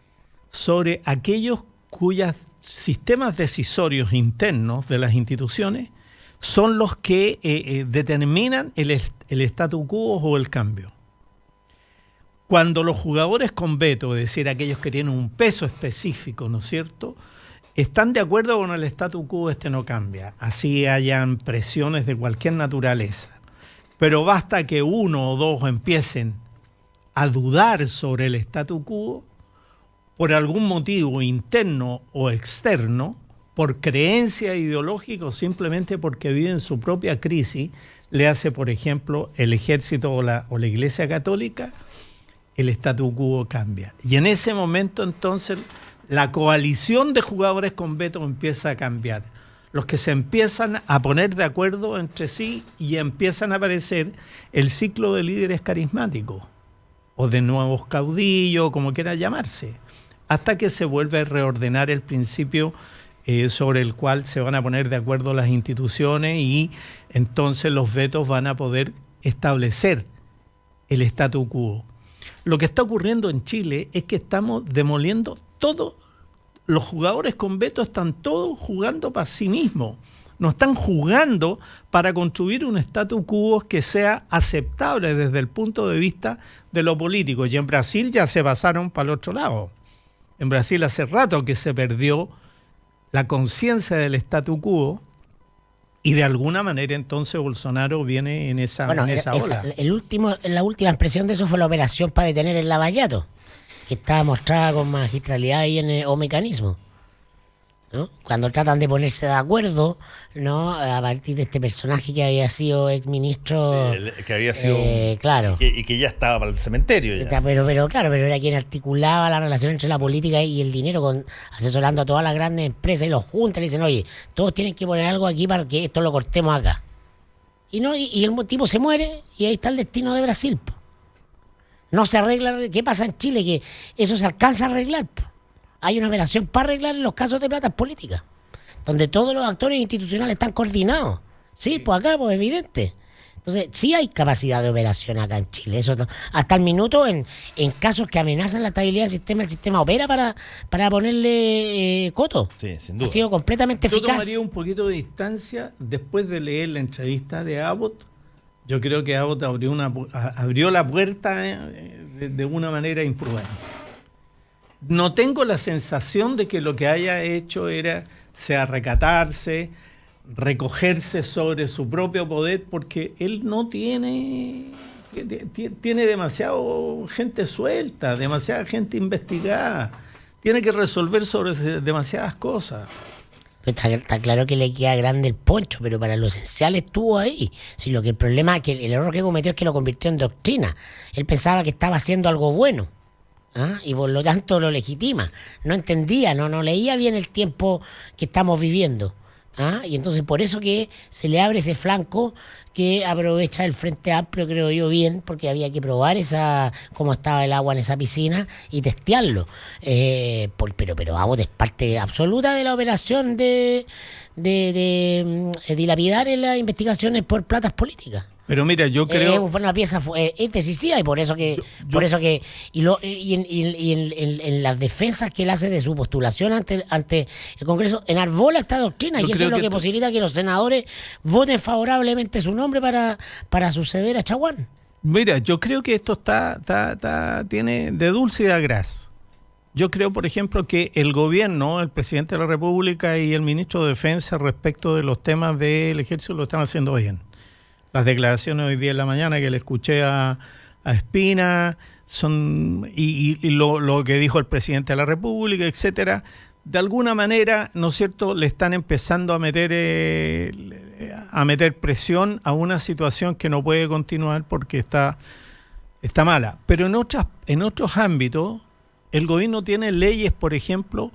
Speaker 3: sobre aquellos cuyos sistemas decisorios internos de las instituciones son los que determinan el statu quo o el cambio. Cuando los jugadores con veto, es decir, aquellos que tienen un peso específico, ¿no es cierto?, están de acuerdo con el statu quo, no cambia. Así hayan presiones de cualquier naturaleza. Pero basta que uno o dos empiecen a dudar sobre el statu quo por algún motivo interno o externo, por creencia ideológica o simplemente porque viven su propia crisis, le hace, por ejemplo, el ejército o la Iglesia Católica, el statu quo cambia. Y en ese momento, entonces, la coalición de jugadores con veto empieza a cambiar. Los que se empiezan a poner de acuerdo entre sí y empiezan a aparecer el ciclo de líderes carismáticos o de nuevos caudillos, como quiera llamarse, hasta que se vuelve a reordenar el principio sobre el cual se van a poner de acuerdo las instituciones y entonces los vetos van a poder establecer el statu quo. Lo que está ocurriendo en Chile es que estamos demoliendo todo. Los jugadores con veto están todos jugando para sí mismos. No están jugando para construir un statu quo que sea aceptable desde el punto de vista de lo político. Y en Brasil ya se pasaron para el otro lado. En Brasil hace rato que se perdió la conciencia del statu quo y de alguna manera entonces Bolsonaro viene en esa ola.
Speaker 2: La última expresión de eso fue la operación para detener el Lavallato, que estaba mostrada con magistralidad ahí o mecanismo, ¿no? Cuando tratan de ponerse de acuerdo, ¿no?, a partir de este personaje que había sido exministro,
Speaker 1: que había sido
Speaker 2: claro,
Speaker 1: y que ya estaba para el cementerio ya.
Speaker 2: Pero era quien articulaba la relación entre la política y el dinero, asesorando a todas las grandes empresas, y los juntan y dicen, oye, todos tienen que poner algo aquí para que esto lo cortemos acá. Y el tipo se muere y ahí está el destino de Brasil. No se arregla. ¿Qué pasa en Chile? Que eso se alcanza a arreglar. Hay una operación para arreglar en los casos de platas políticas, donde todos los actores institucionales están coordinados. Sí, pues acá, pues evidente. Entonces, sí hay capacidad de operación acá en Chile. Eso hasta el minuto, en casos que amenazan la estabilidad del sistema, el sistema opera para ponerle coto.
Speaker 1: Sí, sin duda.
Speaker 2: Ha sido completamente eficaz.
Speaker 3: Yo tomaría un poquito de distancia después de leer la entrevista de Abbott. Yo creo que Abbott abrió la puerta de una manera imprudente. No tengo la sensación de que lo que haya hecho sea recatarse, recogerse sobre su propio poder, porque él no tiene demasiado gente suelta, demasiada gente investigada, tiene que resolver sobre demasiadas cosas.
Speaker 2: Está claro que le queda grande el poncho, pero para lo esencial estuvo ahí. Si el problema es que el error que cometió es que lo convirtió en doctrina. Él pensaba que estaba haciendo algo bueno, y por lo tanto lo legitima. No entendía, no leía bien el tiempo que estamos viviendo. Y entonces por eso que se le abre ese flanco que aprovecha el Frente Amplio, creo yo, bien, porque había que probar cómo estaba el agua en esa piscina y testearlo. Pero Abbott es parte absoluta de la operación de dilapidar en las investigaciones por platas políticas.
Speaker 3: Pero mira, yo creo...
Speaker 2: Fue una pieza es decisiva, y por eso que... en las defensas que él hace de su postulación ante el Congreso, enarbola esta doctrina, y eso es lo que posibilita que los senadores voten favorablemente su nombre para suceder a Chaguán.
Speaker 3: Mira, yo creo que esto tiene de dulce y de agraz. Yo creo, por ejemplo, que el gobierno, el presidente de la República y el ministro de Defensa respecto de los temas del ejército lo están haciendo bien. Las declaraciones hoy día en la mañana que le escuché a Espina y lo que dijo el presidente de la República, etcétera, de alguna manera, ¿no es cierto?, le están empezando a meter presión a una situación que no puede continuar porque está mala. Pero en otros ámbitos, el gobierno tiene leyes, por ejemplo,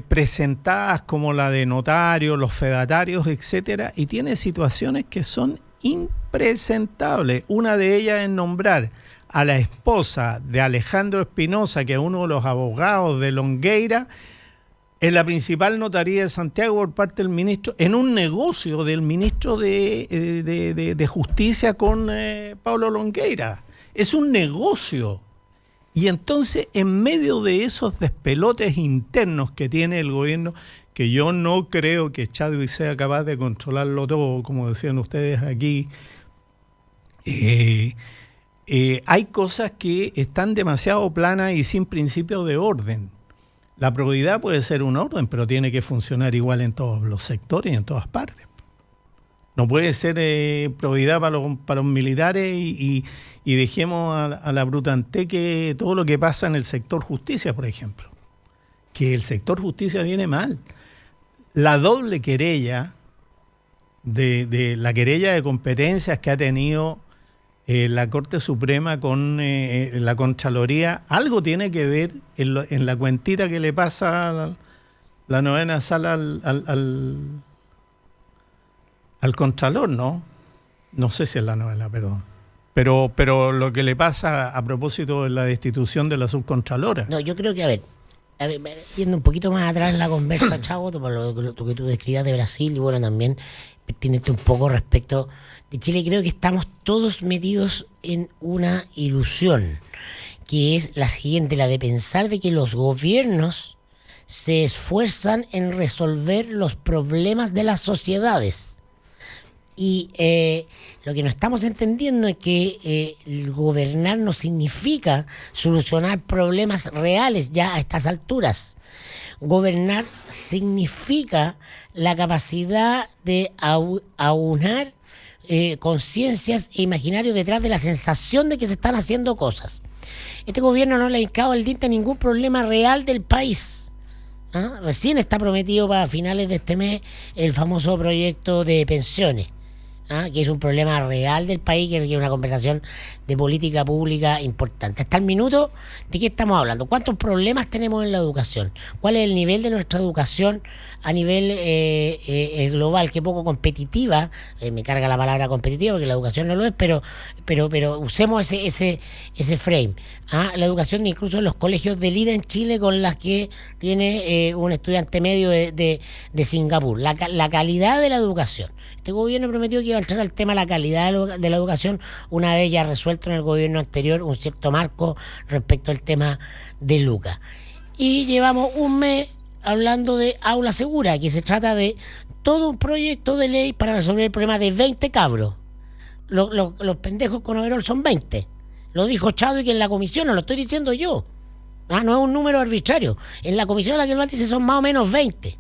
Speaker 3: presentadas como la de notarios, los fedatarios, etcétera, y tiene situaciones que son impresentables. Una de ellas es nombrar a la esposa de Alejandro Espinosa, que es uno de los abogados de Longueira, en la principal notaría de Santiago por parte del ministro, en un negocio del ministro de Justicia con Pablo Longueira. Es un negocio. Y entonces, en medio de esos despelotes internos que tiene el gobierno, que yo no creo que Chadwick sea capaz de controlarlo todo, como decían ustedes aquí, hay cosas que están demasiado planas y sin principio de orden. La probidad puede ser un orden, pero tiene que funcionar igual en todos los sectores y en todas partes. No puede ser probidad para los militares y dejemos a la brutante que todo lo que pasa en el sector justicia, por ejemplo. Que el sector justicia viene mal. La doble querella de la querella de competencias que ha tenido la Corte Suprema con la Contraloría, algo tiene que ver en la cuentita que le pasa a la novena sala al Contralor, ¿no? No sé si es la novela, perdón. Pero lo que le pasa a propósito de la destitución de la subcontralora.
Speaker 2: No, yo creo que, a ver, yendo un poquito más atrás en la conversa, Chavo, por lo que tú describías de Brasil, y bueno, también pertinente un poco respecto de Chile, creo que estamos todos metidos en una ilusión, que es la siguiente, la de pensar de que los gobiernos se esfuerzan en resolver los problemas de las sociedades. Y lo que no estamos entendiendo es que el gobernar no significa solucionar problemas reales ya a estas alturas. Gobernar significa la capacidad de aunar conciencias e imaginarios detrás de la sensación de que se están haciendo cosas. Este gobierno no le ha hincado el diente a ningún problema real del país. Recién está prometido para finales de este mes el famoso proyecto de pensiones. Que es un problema real del país, que requiere una conversación de política pública importante. Hasta el minuto, ¿de qué estamos hablando? ¿Cuántos problemas tenemos en la educación? ¿Cuál es el nivel de nuestra educación a nivel global? Qué poco competitiva, me carga la palabra competitiva porque la educación no lo es, pero usemos ese frame. La educación incluso en los colegios de élite en Chile, con las que tiene un estudiante medio de Singapur. La calidad de la educación. Este gobierno prometió que iba a entrar al tema de la calidad de la educación una vez ya resuelto en el gobierno anterior un cierto marco respecto al tema de Lucas. Y llevamos un mes hablando de aula segura, que se trata de todo un proyecto de ley para resolver el problema de 20 cabros. Los pendejos con overol son 20. Lo dijo Chadwick en la comisión, no lo estoy diciendo yo. No es un número arbitrario. En la comisión a la que él dice son más o menos 20.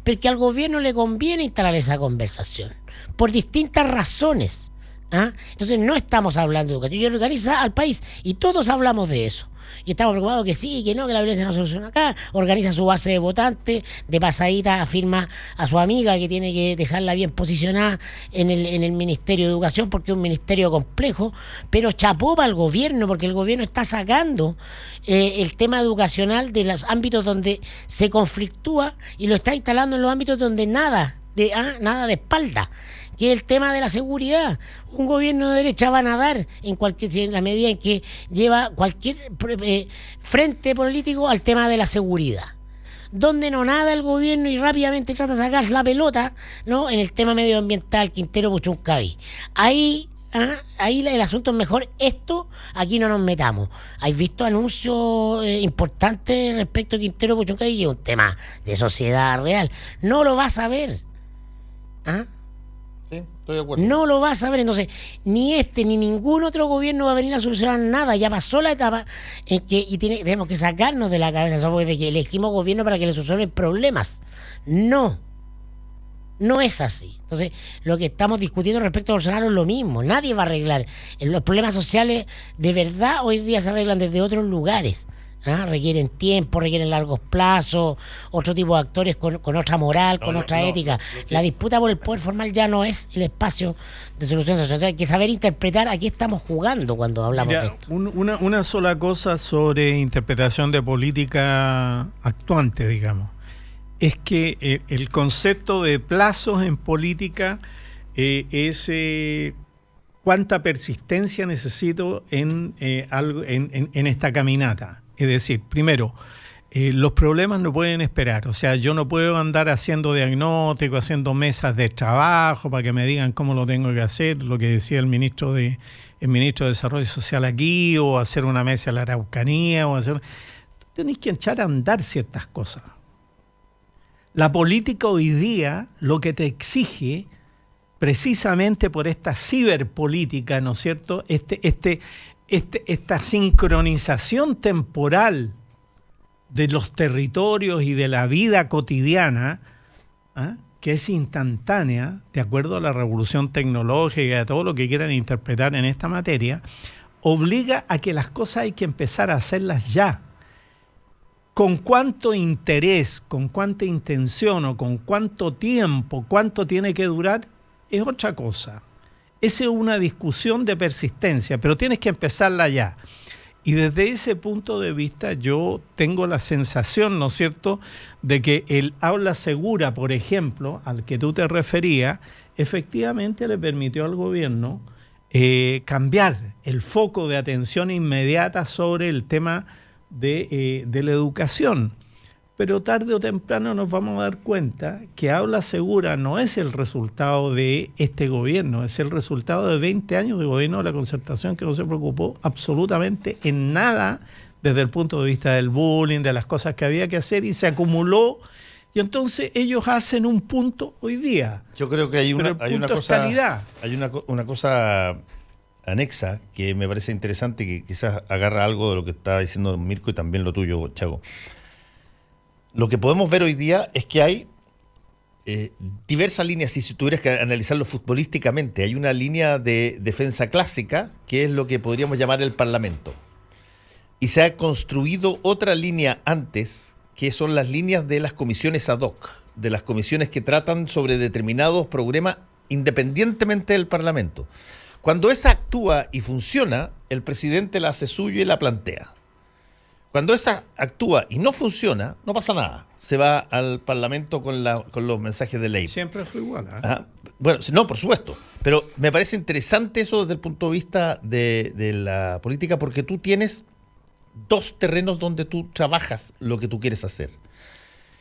Speaker 2: Porque al gobierno le conviene instalar esa conversación por distintas razones. Entonces no estamos hablando de educación, yo organiza al país y todos hablamos de eso. Y estamos preocupados que sí, que no, que la violencia no soluciona acá. Organiza su base de votantes, de pasadita afirma a su amiga que tiene que dejarla bien posicionada en el Ministerio de Educación, porque es un ministerio complejo, pero chapó para el gobierno, porque el gobierno está sacando el tema educacional de los ámbitos donde se conflictúa y lo está instalando en los ámbitos donde nada de espalda, que es el tema de la seguridad. Un gobierno de derecha va a nadar en la medida en que lleva cualquier frente político al tema de la seguridad. Donde no nada el gobierno y rápidamente trata de sacar la pelota, ¿no?, en el tema medioambiental, Quintero Puchuncaví. Ahí el asunto es mejor esto, aquí no nos metamos. ¿Has visto anuncios importantes respecto a Quintero Puchuncaví? Que es un tema de sociedad real. No lo vas a ver.
Speaker 1: Sí, estoy de acuerdo.
Speaker 2: No lo vas a ver. Entonces, ni este ni ningún otro gobierno va a venir a solucionar nada. Ya pasó la etapa en que tenemos que sacarnos de la cabeza eso de que elegimos gobierno para que le solucionen problemas. No es así. Entonces, lo que estamos discutiendo respecto a Bolsonaro es lo mismo. Nadie va a arreglar. Los problemas sociales de verdad hoy día se arreglan desde otros lugares. requieren tiempo, requieren largos plazos, otro tipo de actores con otra moral, con otra ética. La disputa por el poder formal ya no es el espacio de solución social. Hay que saber interpretar a qué estamos jugando cuando hablamos de esto.
Speaker 3: Una sola cosa sobre interpretación de política actuante, digamos, es que el concepto de plazos en política es cuánta persistencia necesito en esta caminata. Es decir, primero, los problemas no pueden esperar. O sea, yo no puedo andar haciendo diagnóstico, haciendo mesas de trabajo para que me digan cómo lo tengo que hacer, lo que decía el ministro de Desarrollo Social aquí, o hacer una mesa en la Araucanía, tenéis que echar a andar ciertas cosas. La política hoy día lo que te exige, precisamente por esta ciberpolítica, ¿no es cierto?, esta sincronización temporal de los territorios y de la vida cotidiana, que es instantánea, de acuerdo a la revolución tecnológica y a todo lo que quieran interpretar en esta materia, obliga a que las cosas hay que empezar a hacerlas ya. Con cuánto interés, con cuánta intención o con cuánto tiempo, cuánto tiene que durar, es otra cosa. Esa es una discusión de persistencia, pero tienes que empezarla ya. Y desde ese punto de vista yo tengo la sensación, ¿no es cierto?, de que el aula segura, por ejemplo, al que tú te referías, efectivamente le permitió al gobierno cambiar el foco de atención inmediata sobre el tema de la educación. Pero tarde o temprano nos vamos a dar cuenta que Aula Segura no es el resultado de este gobierno, es el resultado de 20 años de gobierno de la Concertación, que no se preocupó absolutamente en nada desde el punto de vista del bullying, de las cosas que había que hacer, y se acumuló, y entonces ellos hacen un punto hoy día.
Speaker 1: Yo creo que hay una cosa,
Speaker 3: calidad.
Speaker 1: Hay una cosa anexa que me parece interesante, que quizás agarra algo de lo que estaba diciendo Mirko y también lo tuyo, Chago. Lo que podemos ver hoy día es que hay diversas líneas, y si tuvieras que analizarlo futbolísticamente, hay una línea de defensa clásica, que es lo que podríamos llamar el Parlamento. Y se ha construido otra línea antes, que son las líneas de las comisiones ad hoc, de las comisiones que tratan sobre determinados problemas independientemente del Parlamento. Cuando esa actúa y funciona, el presidente la hace suya y la plantea. Cuando esa actúa y no funciona, no pasa nada. Se va al Parlamento con los mensajes de ley.
Speaker 3: Siempre fue igual.
Speaker 1: Bueno, no, por supuesto. Pero me parece interesante eso desde el punto de vista de la política, porque tú tienes dos terrenos donde tú trabajas lo que tú quieres hacer.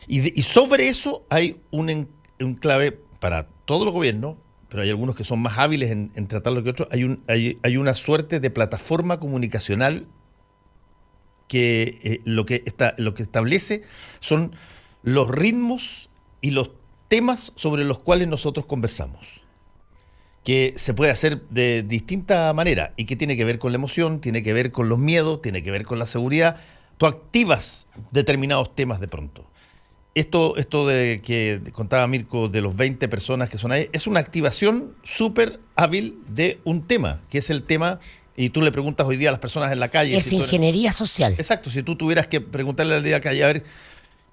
Speaker 1: Y sobre eso hay un clave para todos los gobiernos, pero hay algunos que son más hábiles en tratarlo que otros. Hay una suerte de plataforma comunicacional que lo que establece son los ritmos y los temas sobre los cuales nosotros conversamos, que se puede hacer de distinta manera y que tiene que ver con la emoción, tiene que ver con los miedos, tiene que ver con la seguridad. Tú activas determinados temas de pronto. Esto de que contaba Mirko de los 20 personas que son ahí, es una activación súper hábil de un tema, que es el tema. Y tú le preguntas hoy día a las personas en la calle.
Speaker 2: Es ingeniería social.
Speaker 1: Exacto. Si tú tuvieras que preguntarle al día de la calle, a ver,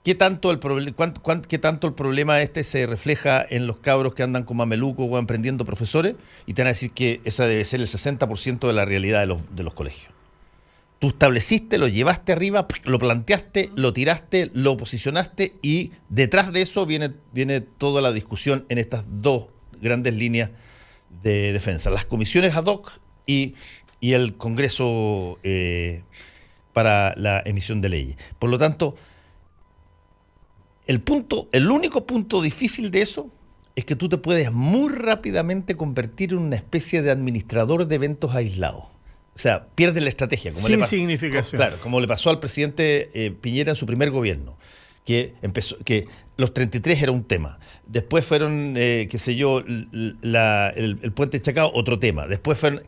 Speaker 1: ¿qué tanto el problema este se refleja en los cabros que andan con mameluco o emprendiendo profesores? Y te van a decir que esa debe ser el 60% de la realidad de los colegios. Tú estableciste, lo llevaste arriba, lo planteaste, lo tiraste, lo posicionaste, y detrás de eso viene toda la discusión en estas dos grandes líneas de defensa. Las comisiones ad hoc y el Congreso para la emisión de leyes. Por lo tanto, el único punto difícil de eso es que tú te puedes muy rápidamente convertir en una especie de administrador de eventos aislados. O sea, pierdes la estrategia.
Speaker 3: Sin significación.
Speaker 1: Claro, como le pasó al presidente Piñera en su primer gobierno, que los 33 era un tema. Después fueron, el puente de Chacao, otro tema. Después fueron...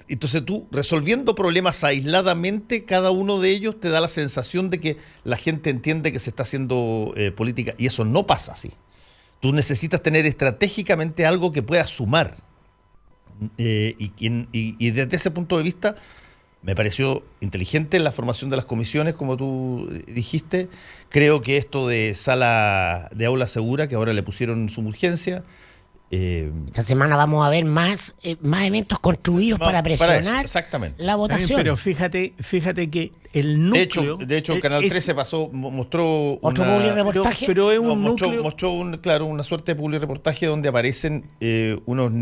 Speaker 1: Entonces tú, resolviendo problemas aisladamente, cada uno de ellos te da la sensación de que la gente entiende que se está haciendo política. Y eso no pasa así. Tú necesitas tener estratégicamente algo que pueda sumar. Y desde ese punto de vista, Me pareció inteligente la formación de las comisiones, como tú dijiste. Creo que esto de sala de aula segura, que ahora le pusieron suma urgencia.
Speaker 2: Esta semana vamos a ver más eventos construidos para presionar la votación.
Speaker 3: Pero fíjate que el núcleo...
Speaker 1: De hecho Canal 13 mostró
Speaker 2: otro publireportaje.
Speaker 3: Pero es un núcleo...
Speaker 1: Mostró una suerte de publireportaje donde aparecen unos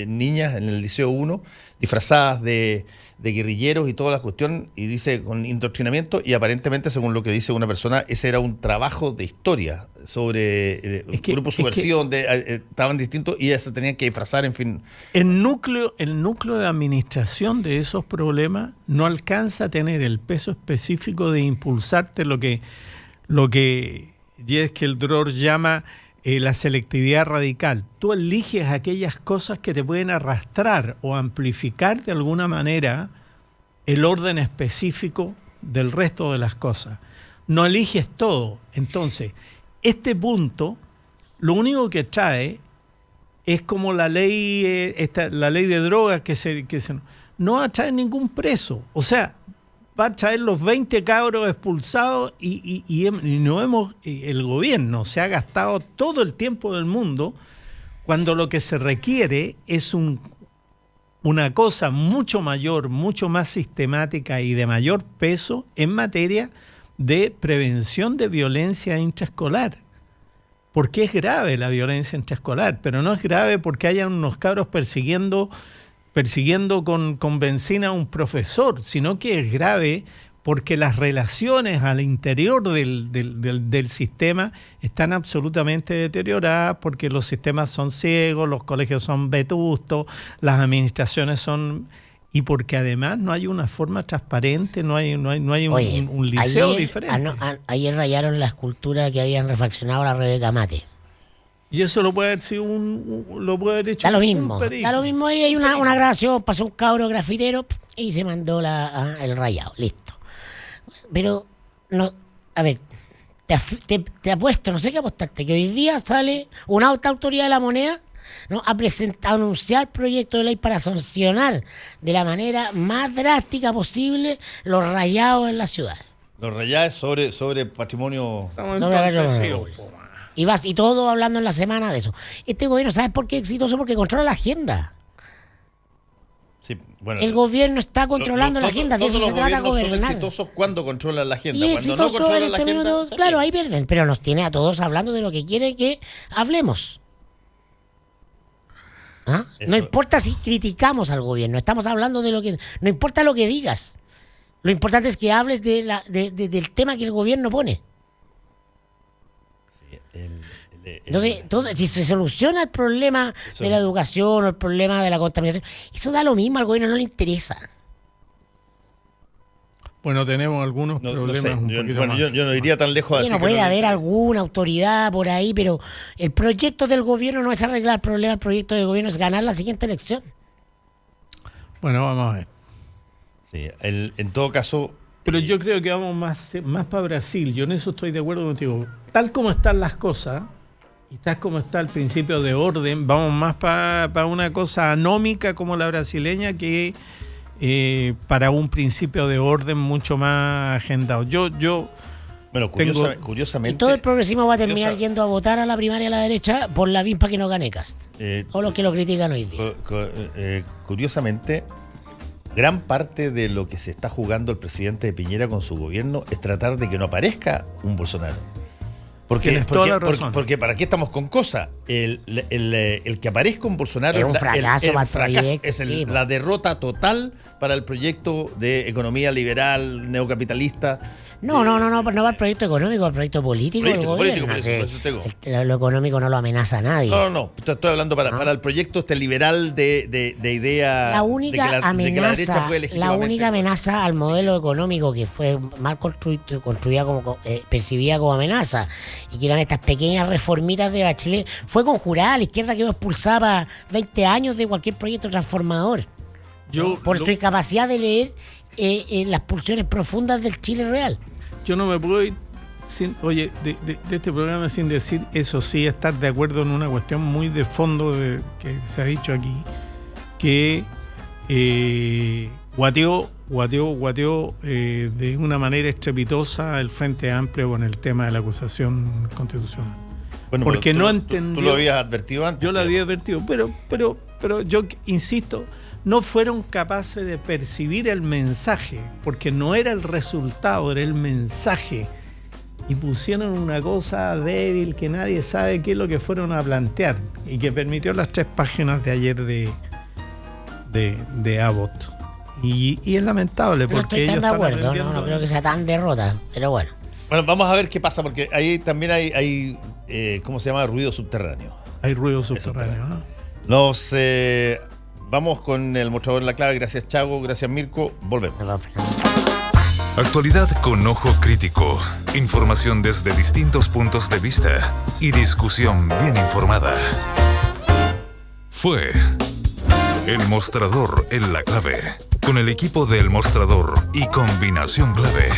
Speaker 1: niñas en el Liceo 1 disfrazadas de guerrilleros y toda la cuestión, y dice con indoctrinamiento, y aparentemente, según lo que dice una persona, ese era un trabajo de historia sobre grupo subversión, estaban distintos y ya se tenían que disfrazar, en fin.
Speaker 3: El núcleo de administración de esos problemas no alcanza a tener el peso específico de impulsarte lo que Jeske Dror llama la selectividad radical. Tú eliges aquellas cosas que te pueden arrastrar o amplificar de alguna manera el orden específico del resto de las cosas. No eliges todo. Entonces, este punto, lo único que trae es como la ley de drogas que no va a traer ningún preso. O sea, va a traer los 20 cabros expulsados y el gobierno se ha gastado todo el tiempo del mundo cuando lo que se requiere es una cosa mucho mayor, mucho más sistemática y de mayor peso en materia de prevención de violencia intraescolar. Porque es grave la violencia intraescolar, pero no es grave porque hayan unos cabros persiguiendo con benzina a un profesor, sino que es grave porque las relaciones al interior del sistema están absolutamente deterioradas, porque los sistemas son ciegos, los colegios son vetustos, las administraciones son... Y porque además no hay una forma transparente, no hay un liceo diferente.
Speaker 2: Ayer rayaron la escultura que habían refaccionado la Rebeca Mate.
Speaker 3: Y eso lo puede haber sido lo puede haber hecho.
Speaker 2: Da lo mismo. Ahí hay una grabación, pasó un cabro grafitero y se mandó el rayado, listo. Pero, no, a ver, te apuesto, no sé qué apostarte, que hoy día sale una alta autoridad de la moneda, ¿no?, a anunciar proyecto de ley para sancionar de la manera más drástica posible los rayados en la ciudad.
Speaker 1: Los rayados sobre patrimonio...
Speaker 2: Y todo hablando en la semana de eso. Este gobierno, ¿sabes por qué es exitoso? Porque controla la agenda.
Speaker 1: Sí, bueno,
Speaker 2: el gobierno está controlando la agenda, de eso se trata, gobernar.
Speaker 1: Son exitosos cuando controlan la agenda.
Speaker 2: Y
Speaker 1: cuando no controlan la agenda...
Speaker 2: Claro, ahí pierden, pero nos tiene a todos hablando de lo que quiere que hablemos. ¿Ah? No importa si criticamos al gobierno, estamos hablando de lo que... No importa lo que digas. Lo importante es que hables del tema que el gobierno pone. Entonces, si se soluciona el problema de la educación o el problema de la contaminación, eso da lo mismo, al gobierno no le interesa.
Speaker 3: Bueno, tenemos algunos problemas
Speaker 1: yo no iría tan lejos así.
Speaker 2: No puede haber alguna autoridad por ahí, pero el proyecto del gobierno no es arreglar el problema, el proyecto del gobierno es ganar la siguiente elección.
Speaker 3: Bueno, vamos a ver.
Speaker 1: Sí, en todo caso...
Speaker 3: Pero yo creo que vamos más para Brasil, yo en eso estoy de acuerdo contigo. Tal como están las cosas, y tal como está el principio de orden, vamos más para una cosa anómica como la brasileña que para un principio de orden mucho más agendado.
Speaker 1: Bueno, curiosamente...
Speaker 2: Y todo el progresismo va a terminar yendo a votar a la primaria a la derecha por la vimpa que no gane Cast. Todos los que lo critican hoy día.
Speaker 1: Curiosamente, gran parte de lo que se está jugando el presidente de Piñera con su gobierno es tratar de que no aparezca un Bolsonaro. Porque ¿para qué estamos con cosas? El que aparezca un Bolsonaro
Speaker 2: es un fracaso
Speaker 1: la derrota total para el proyecto de economía liberal, neocapitalista.
Speaker 2: No va el proyecto económico, el proyecto político. Lo económico no lo amenaza a nadie.
Speaker 1: No, estoy hablando para el proyecto liberal de idea.
Speaker 2: La única amenaza al modelo económico que fue mal construida percibida como amenaza, y que eran estas pequeñas reformitas de Bachelet, fue conjurada. La izquierda quedó expulsada 20 años de cualquier proyecto transformador. Por su incapacidad de leer las pulsiones profundas del Chile real.
Speaker 3: Yo no me puedo ir de este programa sin decir, eso sí, estar de acuerdo en una cuestión muy de fondo que se ha dicho aquí, que Guaidó guateó de una manera estrepitosa el Frente Amplio con el tema de la acusación constitucional.
Speaker 1: Bueno,
Speaker 3: porque
Speaker 1: tú,
Speaker 3: no entendió.
Speaker 1: Tú lo habías advertido antes.
Speaker 3: Yo lo había advertido, pero yo insisto, no fueron capaces de percibir el mensaje, porque no era el resultado, era el mensaje. Y pusieron una cosa débil que nadie sabe qué es lo que fueron a plantear y que permitió las 3 páginas de ayer de Abbott. Y es lamentable
Speaker 2: No
Speaker 3: porque
Speaker 2: estoy tan
Speaker 3: ellos
Speaker 2: de
Speaker 3: están
Speaker 2: acuerdo,
Speaker 3: aprendiendo.
Speaker 2: no creo que sea tan derrota, pero bueno.
Speaker 1: Bueno, vamos a ver qué pasa, porque ahí también hay ¿cómo se llama? Ruido subterráneo.
Speaker 3: Hay ruido subterráneo, ¿no?
Speaker 1: Nos vamos con el mostrador de la clave. Gracias, Chago. Gracias, Mirko. Volvemos.
Speaker 4: Actualidad con ojo crítico, información desde distintos puntos de vista y discusión bien informada. Fue El Mostrador en la Clave, con el equipo del Mostrador y Combinación Clave.